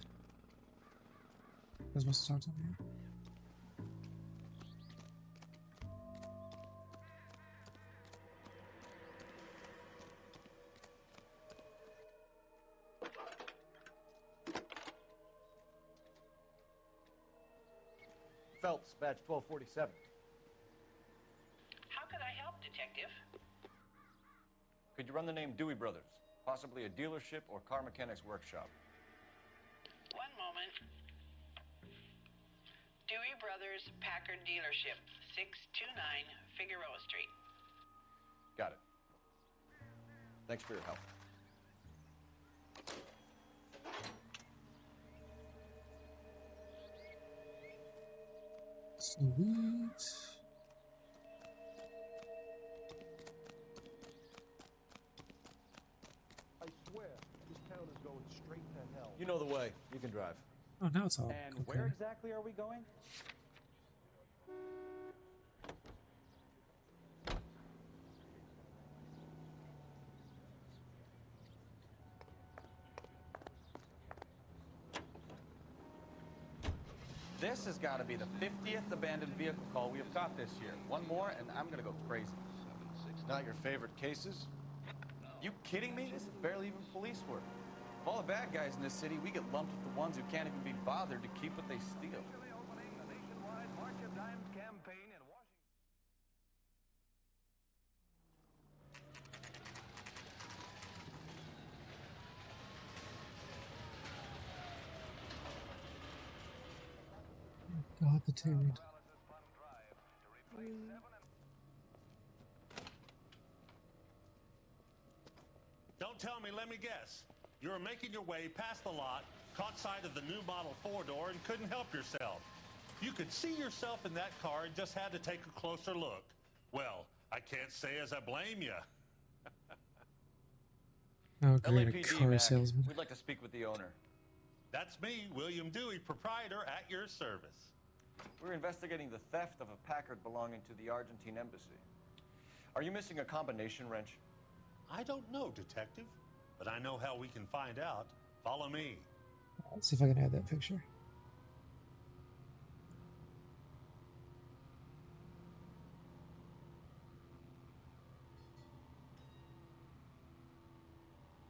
I was supposed to talk to him.
Phelps, badge 1247.
How could I help, Detective?
Could you run the name Dewey Brothers? Possibly a dealership or car mechanics workshop.
One moment. Dewey Brothers Packard Dealership, 629 Figueroa Street.
Got it. Thanks for your help.
Sweet.
I swear, this town is going straight to hell.
You know the way. You can drive.
Oh, now it's all
And
okay.
where exactly are we going? This has got to be the 50th abandoned vehicle call we have got this year. One more, and I'm going to go crazy.
Not your favorite cases?
You kidding me? This is barely even police work. Of all the bad guys in this city, we get lumped with the ones who can't even be bothered to keep what they steal.
God, the tune.
Don't tell me, let me guess. You were making your way past the lot, caught sight of the new model four-door, and couldn't help yourself. You could see yourself in that car and just had to take a closer look. Well, I can't say as I blame you.
Oh, great, a
LAPD,
car
Mac.
salesman.
We'd like to speak with the owner.
That's me, William Dewey, proprietor, at your service.
We're investigating the theft of a Packard belonging to the Argentine embassy. Are you missing a combination wrench?
I don't know, Detective, but I know how we can find out. Follow me.
Let's see if I can add that picture.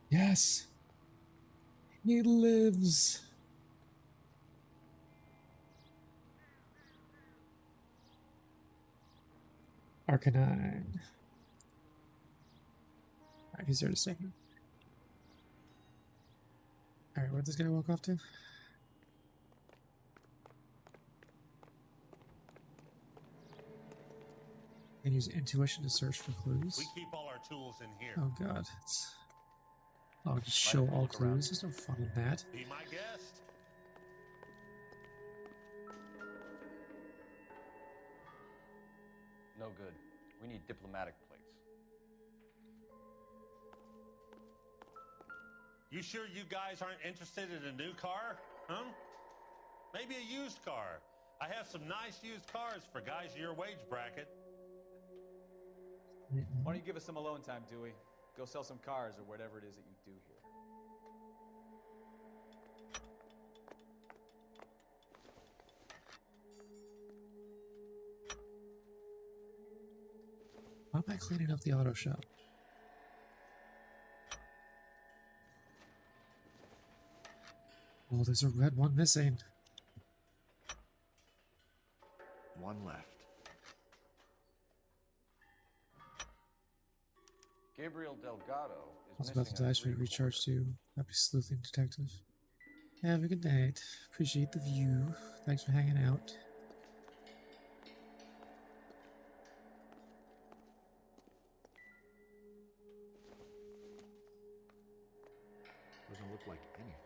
Yes! He lives! Arcanine. Alright, he's there to second. Alright, where'd this guy walk off to? And use intuition to search for clues.
We keep all our tools in here.
Oh god, it's... Oh, just show all clues. There's no fun in that.
Be my guest.
No good. We need diplomatic plates.
You sure you guys aren't interested in a new car? Huh? Maybe a used car. I have some nice used cars for guys in your wage bracket.
Why don't you give us some alone time, Dewey? Go sell some cars or whatever it is that you do here.
Why am I cleaning up the auto shop? Oh, there's a red one missing.
One left.
Gabriel Delgado
I was
is
about
missing
to die for recharge too. Happy sleuthing detective. Have a good night. Appreciate the view. Thanks for hanging out.
Doesn't look like anything.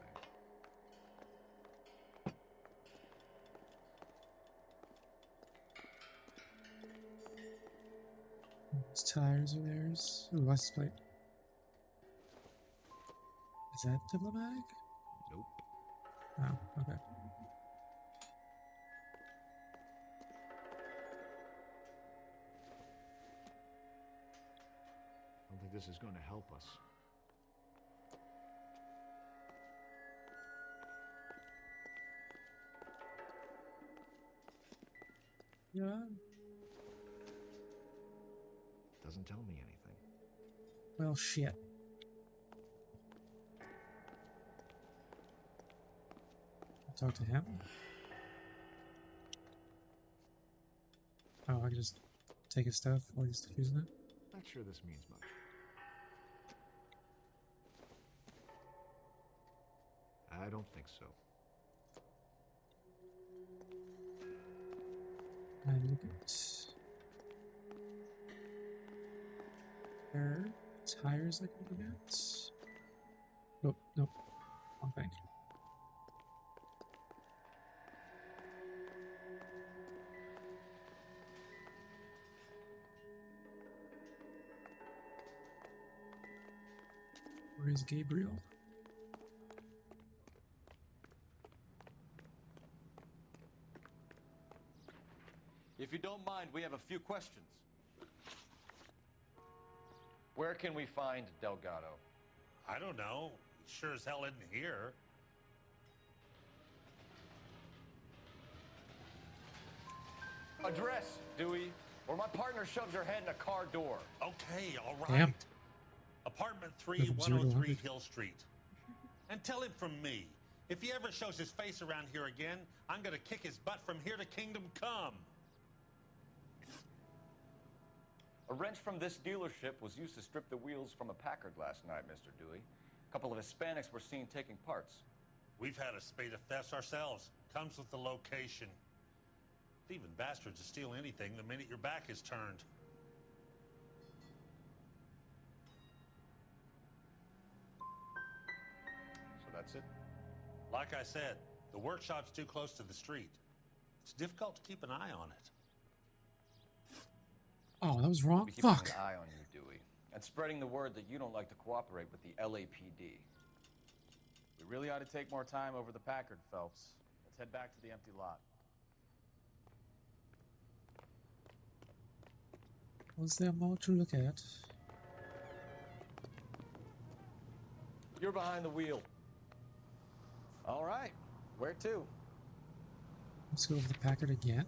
His tires are theirs. Ooh, license plate. Is that diplomatic?
Nope.
Oh, okay.
I don't think this is going to help us.
Yeah.
Doesn't tell me anything.
Well, shit. I'll talk to him. Oh, I can just take his stuff while he's using it?
Not sure this means much. I don't think so.
And look at there tires I can look at. Nope, nope. Wrong thing. Where is Gabriel?
If you don't mind, we have a few questions. Where can we find Delgado?
I don't know. Sure as hell isn't here.
Address, Dewey, or my partner shoves her head in a car door.
Okay, all right.
Damn.
Apartment 3,
Went from 0 to
103
100.
Hill Street. And tell him from me, if he ever shows his face around here again, I'm gonna kick his butt from here to Kingdom Come.
A wrench from this dealership was used to strip the wheels from a Packard last night, Mr. Dewey. A couple of Hispanics were seen taking parts.
We've had a spate of thefts ourselves. Comes with the location. Thieving bastards will steal anything the minute your back is turned.
So that's it?
Like I said, the workshop's too close to the street. It's difficult to keep an eye on it.
Oh, that was wrong.
Be keeping
Fuck.
an eye on you, Dewey, and spreading the word that you don't like to cooperate with the LAPD.
We really ought to take more time over the Packard, Phelps. Let's head back to the empty lot.
Was there more to look at?
You're behind the wheel.
All right. Where to?
Let's go over the Packard again.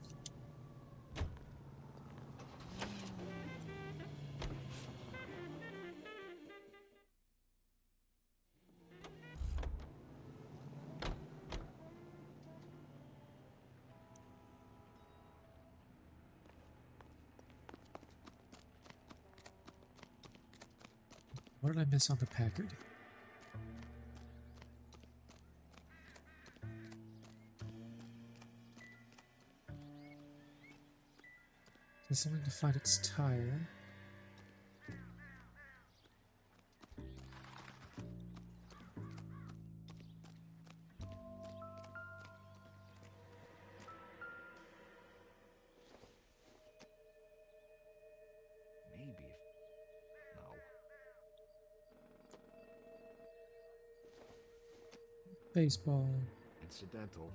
What did I miss on the Packard? There's something to find its tire.
Maybe. No.
Baseball.
Incidental.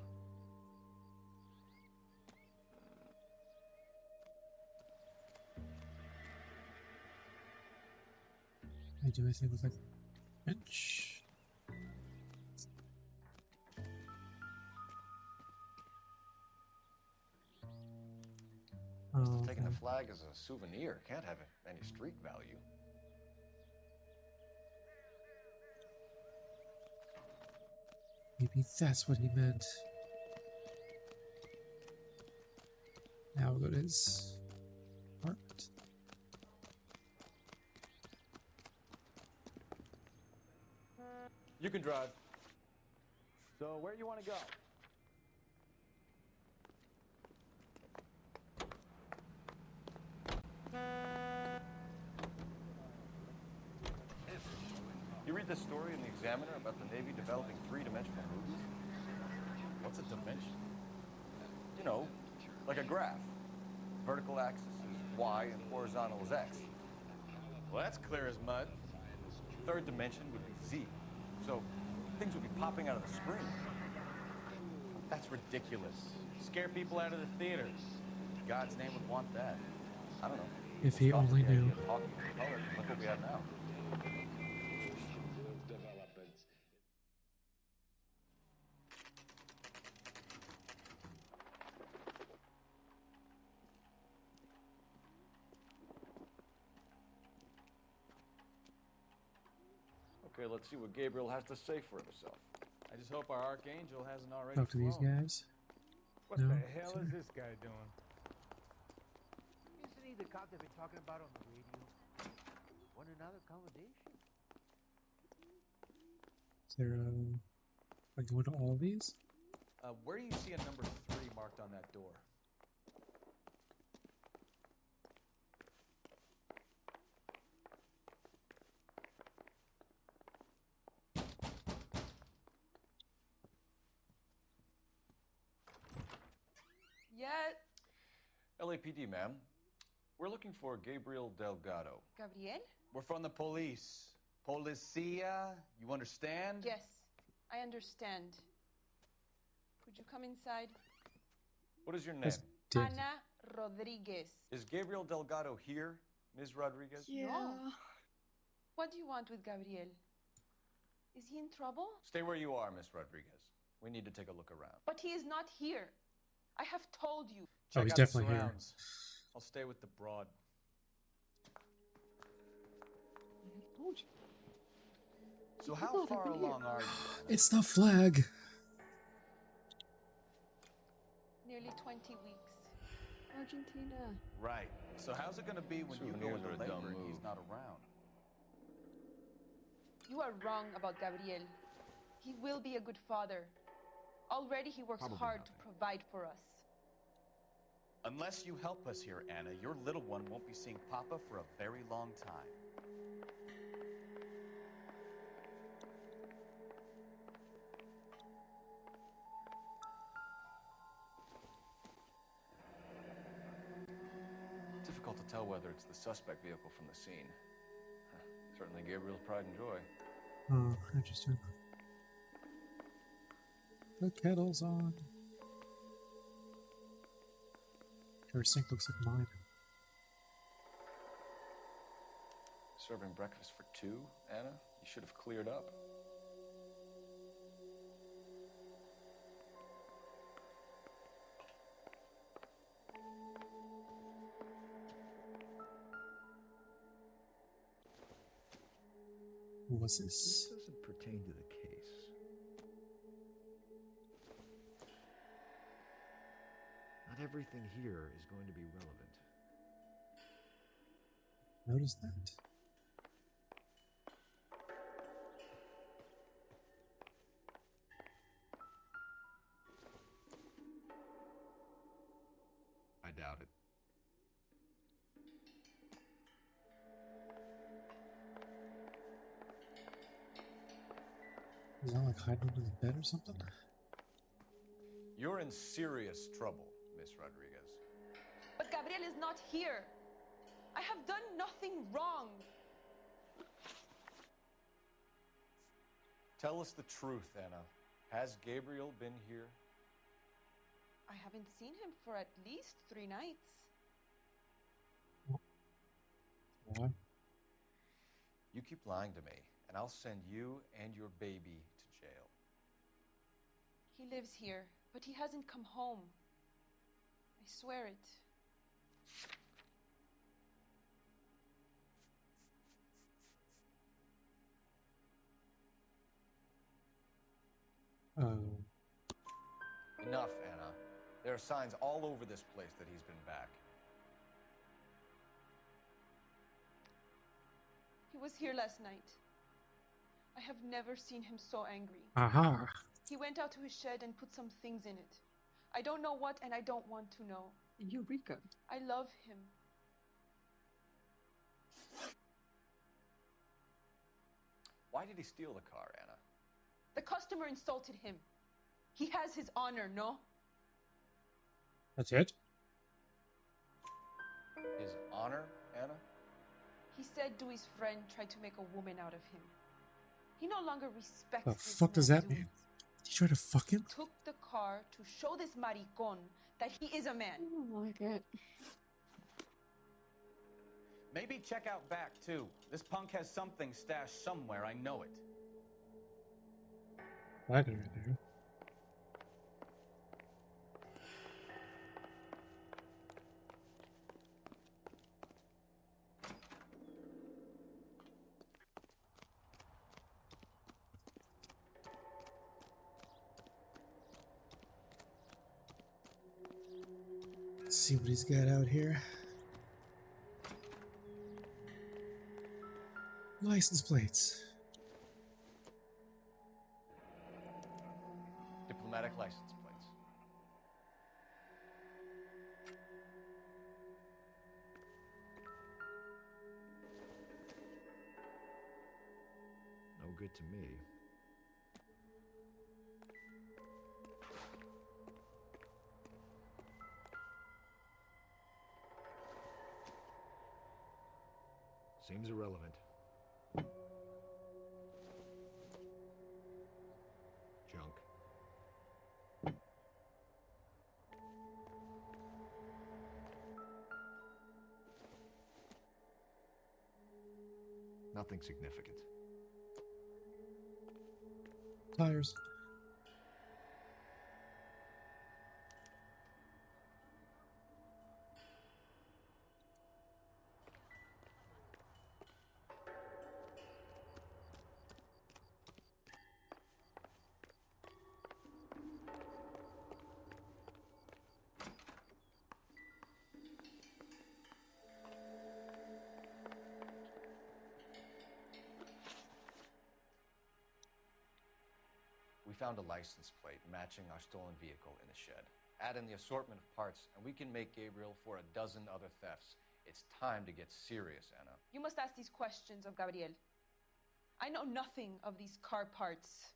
I do anything with like wrench. Oh,
Taking
okay.
the flag as a souvenir can't have any street value.
Maybe that's what he meant. Now we'll go to his apartment.
You can drive.
So, where do you want to go?
You read this story in the Examiner about the Navy developing three-dimensional movies? What's a dimension? You know, like a graph. Vertical axis is Y and horizontal is X.
Well, that's clear as mud.
Third dimension would be Z. So things would be popping out of the screen.
That's ridiculous. Scare people out of the theater. God's name would want that.
I don't know.
If he only knew.
Talking in color. Look what we have now. Okay, let's see what Gabriel has to say for himself.
I just hope our archangel hasn't already
Talk to these
flown.
guys.
What
No,
the hell
sir.
is this guy doing? Isn't he the cop they've been talking about on the radio? Want another accommodation?
Is there like going to all these?
Where do you see a number 3 marked on that door?
Yet.
LAPD, ma'am. We're looking for Gabriel Delgado.
Gabriel?
We're from the police. Policia, you understand?
Yes, I understand. Could you come inside?
What is your name?
That's dead.
Ana Rodriguez.
Is Gabriel Delgado here, Ms. Rodriguez?
No. What do you want with Gabriel? Is he in trouble?
Stay where you are, Miss Rodriguez. We need to take a look around.
But he is not here. I have told you.
Oh, he's
Check out the
definitely here.
surrounds. I'll stay with the broad.
I told you.
So how far along are you?
It's the flag.
Nearly 20 weeks.
Argentina.
Right. So how's it going to be when you go
Souvenirs are
into
a dumb
labor and
move.
he's not around?
You are wrong about Gabriel. He will be a good father. Already he works hard to provide for us.
Unless you help us here, Anna, your little one won't be seeing Papa for a very long time.
Difficult to tell whether it's the suspect vehicle from the scene. Certainly Gabriel's pride and joy.
Oh, interesting. The kettle's on. Her sink looks like mine.
Serving breakfast for two, Anna? You should have cleared up.
What's
This
this?
doesn't pertain to the case. Not everything here is going to be relevant.
Notice that.
I doubt it.
Is that like hiding under the bed or something?
You're in serious trouble, Miss Rodriguez.
But Gabriel is not here. I have done nothing wrong.
Tell us the truth, Anna. Has Gabriel been here?
I haven't seen him for at least 3 nights.
Why?
You keep lying to me, and I'll send you and your baby to jail.
He lives here, but he hasn't come home. I swear it.
Oh.
Enough, Anna. There are signs all over this place that he's been back.
He was here last night. I have never seen him so angry.
Aha.
He went out to his shed and put some things in it. I don't know what, and I don't want to know.
Eureka.
I love him.
Why did he steal the car, Anna?
The customer insulted him. He has his honor, no?
That's it?
His honor, Anna?
He said Dewey's friend tried to make a woman out of him. He no longer respects
The
this
fuck does
man,
that
Dewey.
mean? Did you try to fuck him?
Took the car to show this maricon that he is a man.
I don't like it.
Maybe check out back, too. This punk has something stashed somewhere, I know it.
Flag right there. Let's see what he's got out here. License plates.
Diplomatic license plates.
No good to me. Seems irrelevant. Junk. Nothing significant.
Tires.
found a license plate matching our stolen vehicle in the shed. Add in the assortment of parts, and we can make Gabriel for a dozen other thefts. It's time to get serious, Anna.
You must ask these questions of Gabriel. I know nothing of these car parts.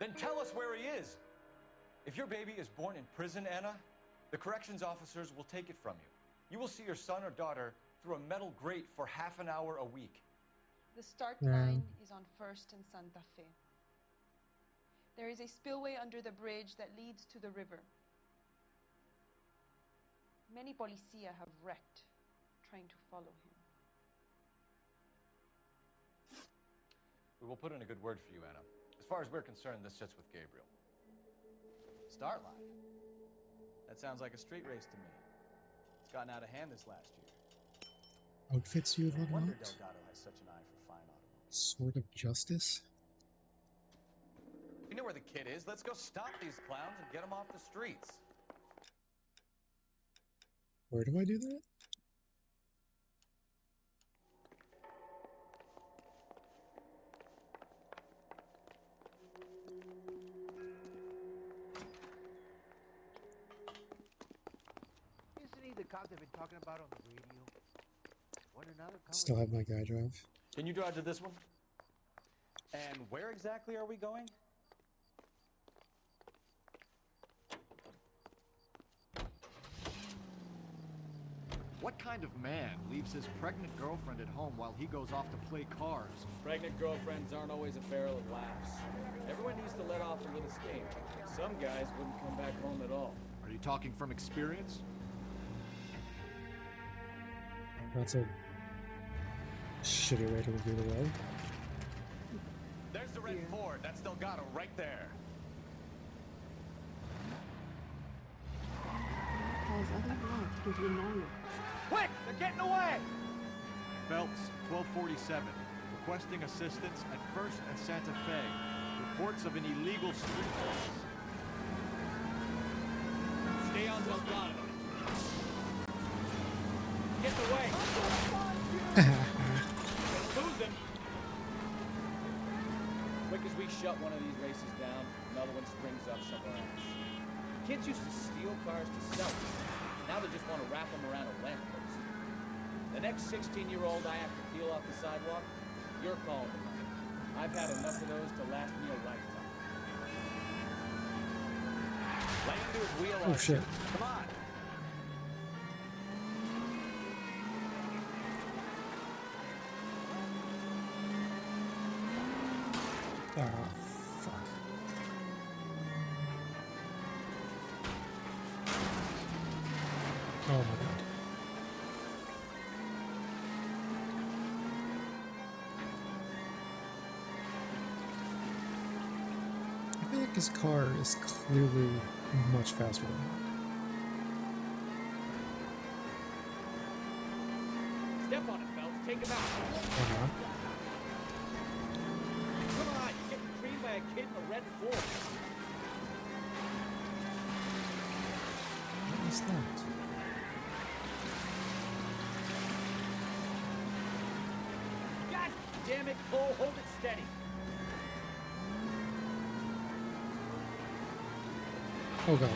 Then tell us where he is. If your baby is born in prison, Anna, the corrections officers will take it from you. You will see your son or daughter through a metal grate for half an hour a week.
The start line is on 1st and Santa Fe. There is a spillway under the bridge that leads to the river. Many policia have wrecked trying to follow him.
We will put in a good word for you, Anna. As far as we're concerned, this sits with Gabriel.
Start line. That sounds like a street race to me. It's gotten out of hand this last year.
Outfits you have
No wonder
unlocked.
Delgado has such an eye for fine automobiles.
Sword of Justice.
You know where the kid is. Let's go stop these clowns and get them off the streets.
Where do I do that?
Isn't he the cop they've been talking about on the radio? One another
Still have my guy drive.
Can you drive to this one? And where exactly are we going?
What kind of man leaves his pregnant girlfriend at home while he goes off to play cars?
Pregnant girlfriends aren't always a barrel of laughs. Everyone needs to let off a little steam. Some guys wouldn't come back home at all.
Are you talking from experience?
That's a shitty way to review the road.
There's the red Ford. That's Delgado right there.
Calls other blood to give you Noire.
Quick! They're getting away!
Phelps, 1247. Requesting assistance at 1st and Santa Fe. Reports of an illegal street race.
Stay on Delgado. Get away! Lose him! Quick as we shut one of these races down, another one springs up somewhere else. Kids used to steal cars to sell them. Now they just want to wrap them around a lamppost. The next 16-year-old I have to peel off the sidewalk, you're calling them. I've had enough of those to last me a lifetime.
Let him do his wheel
Oh shit.
Come on.
Ah, fuck. Oh my god. I feel like his car is clearly much faster than mine.
Step on it, Phelps. Take him out.
Uh-huh.
Come on, you're getting creamed by a kid in a red Ford.
What is that?
God damn it, Cole, hold it steady.
Oh god.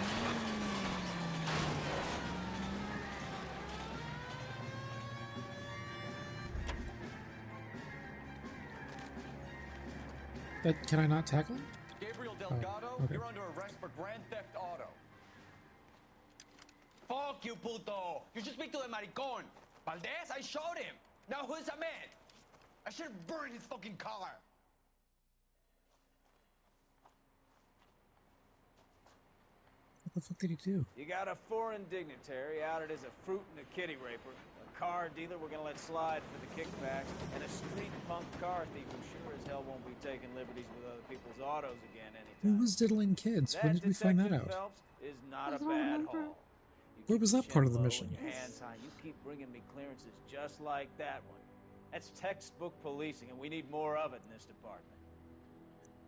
But can I not tackle him?
Gabriel Delgado,
okay.
you're under arrest for grand theft auto.
Fuck you, puto! You should speak to the maricón. Valdez, I showed him. Now who's the man? I should have burned his fucking car.
What the fuck did he do?
You got a foreign dignitary outed as a fruit and a kitty raper, a car dealer we're gonna let slide for the kickbacks, and a street punk car thief who sure as hell won't be taking liberties with other people's autos again anytime.
Who was diddling kids? When did we find that
Detective
out?
Phelps is not a
I don't
bad
remember.
haul.
Where was that part of the
Low
mission?
and your hands high. You keep bringing me clearances just like that one. That's textbook policing, and we need more of it in this department.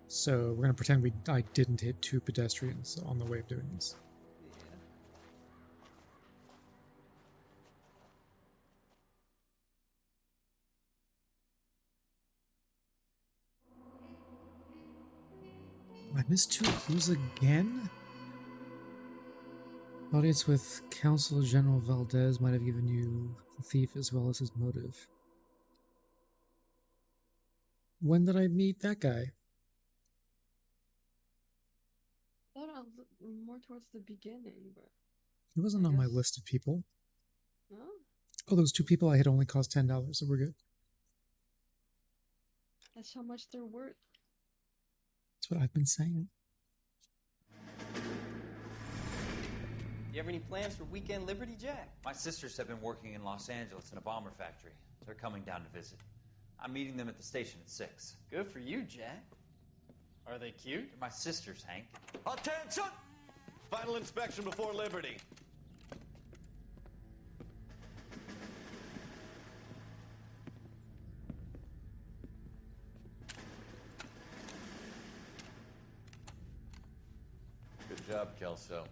So we're gonna pretend I didn't hit two pedestrians on the way of doing this. I missed 2 clues again? Audience with Consul General Valdez might have given you the thief as well as his motive. When did I meet that guy?
I thought I was more towards the beginning, but
He wasn't on my list of people.
no.
Oh, those 2 people I had only cost $10, so we're good.
That's how much they're worth.
That's what I've been saying.
You have any plans for weekend Liberty, Jack?
My sisters have been working in Los Angeles in a bomber factory. They're coming down to visit. I'm meeting them at the station at 6.
Good for you, Jack. Are they cute?
They're my sisters, Hank.
Attention! Final inspection before Liberty.
Good job, Kelso.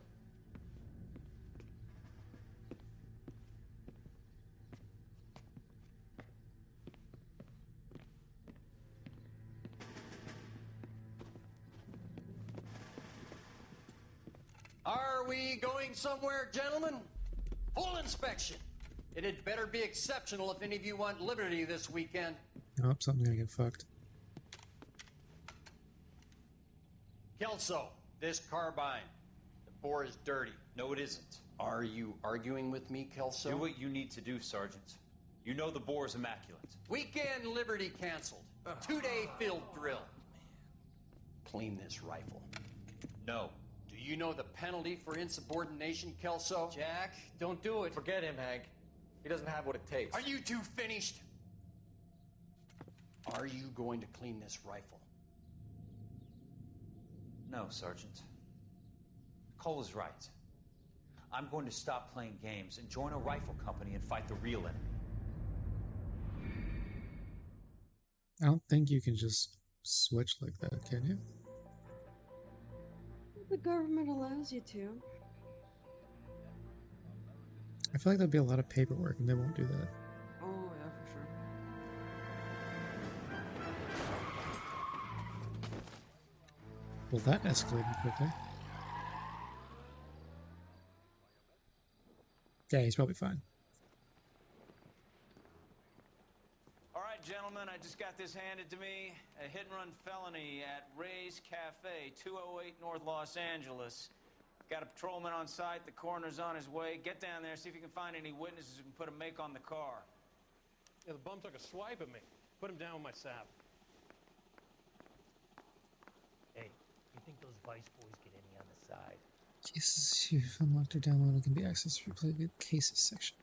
Are we going somewhere, gentlemen? Full inspection. It had better be exceptional if any of you want Liberty this weekend.
Oh, something's gonna get fucked.
Kelso, this carbine. The bore is dirty.
No, it isn't.
Are you arguing with me, Kelso?
Do what you need to do, Sergeant. You know the bore is immaculate.
Weekend Liberty canceled. 2-day field drill. Clean this rifle.
No.
Do you know the penalty for insubordination, Kelso? Jack, don't do it.
Forget him, Hank. He doesn't have what it takes.
Are you two finished? Are you going to clean this rifle?
No, Sergeant. Cole is right. I'm going to stop playing games and join a rifle company and fight the real enemy.
I don't think you can just switch like that, can you?
The government allows you to.
I feel like there'd be a lot of paperwork and they won't do that.
Oh, yeah, for sure.
Well, that escalated quickly. Yeah, he's probably fine.
All right, gentlemen, I just got this handed to me. A hit-and-run felony at Ray's Cafe, 208 North Los Angeles. Got a patrolman on site. The coroner's on his way. Get down there, see if you can find any witnesses who can put a make on the car.
Yeah, the bum took a swipe at me. Put him down with my sap.
Hey, you think those Vice boys get any on the side?
Cases you've unlocked or downloaded can be accessed through play the cases section.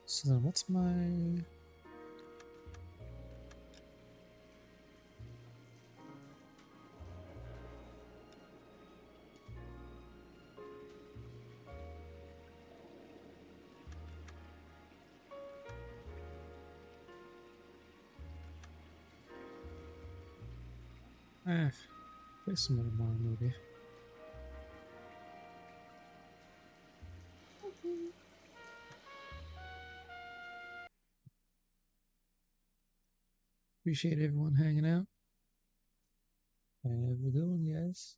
So then what's my... play some more tomorrow, maybe. Appreciate everyone hanging out. Have a good one, guys.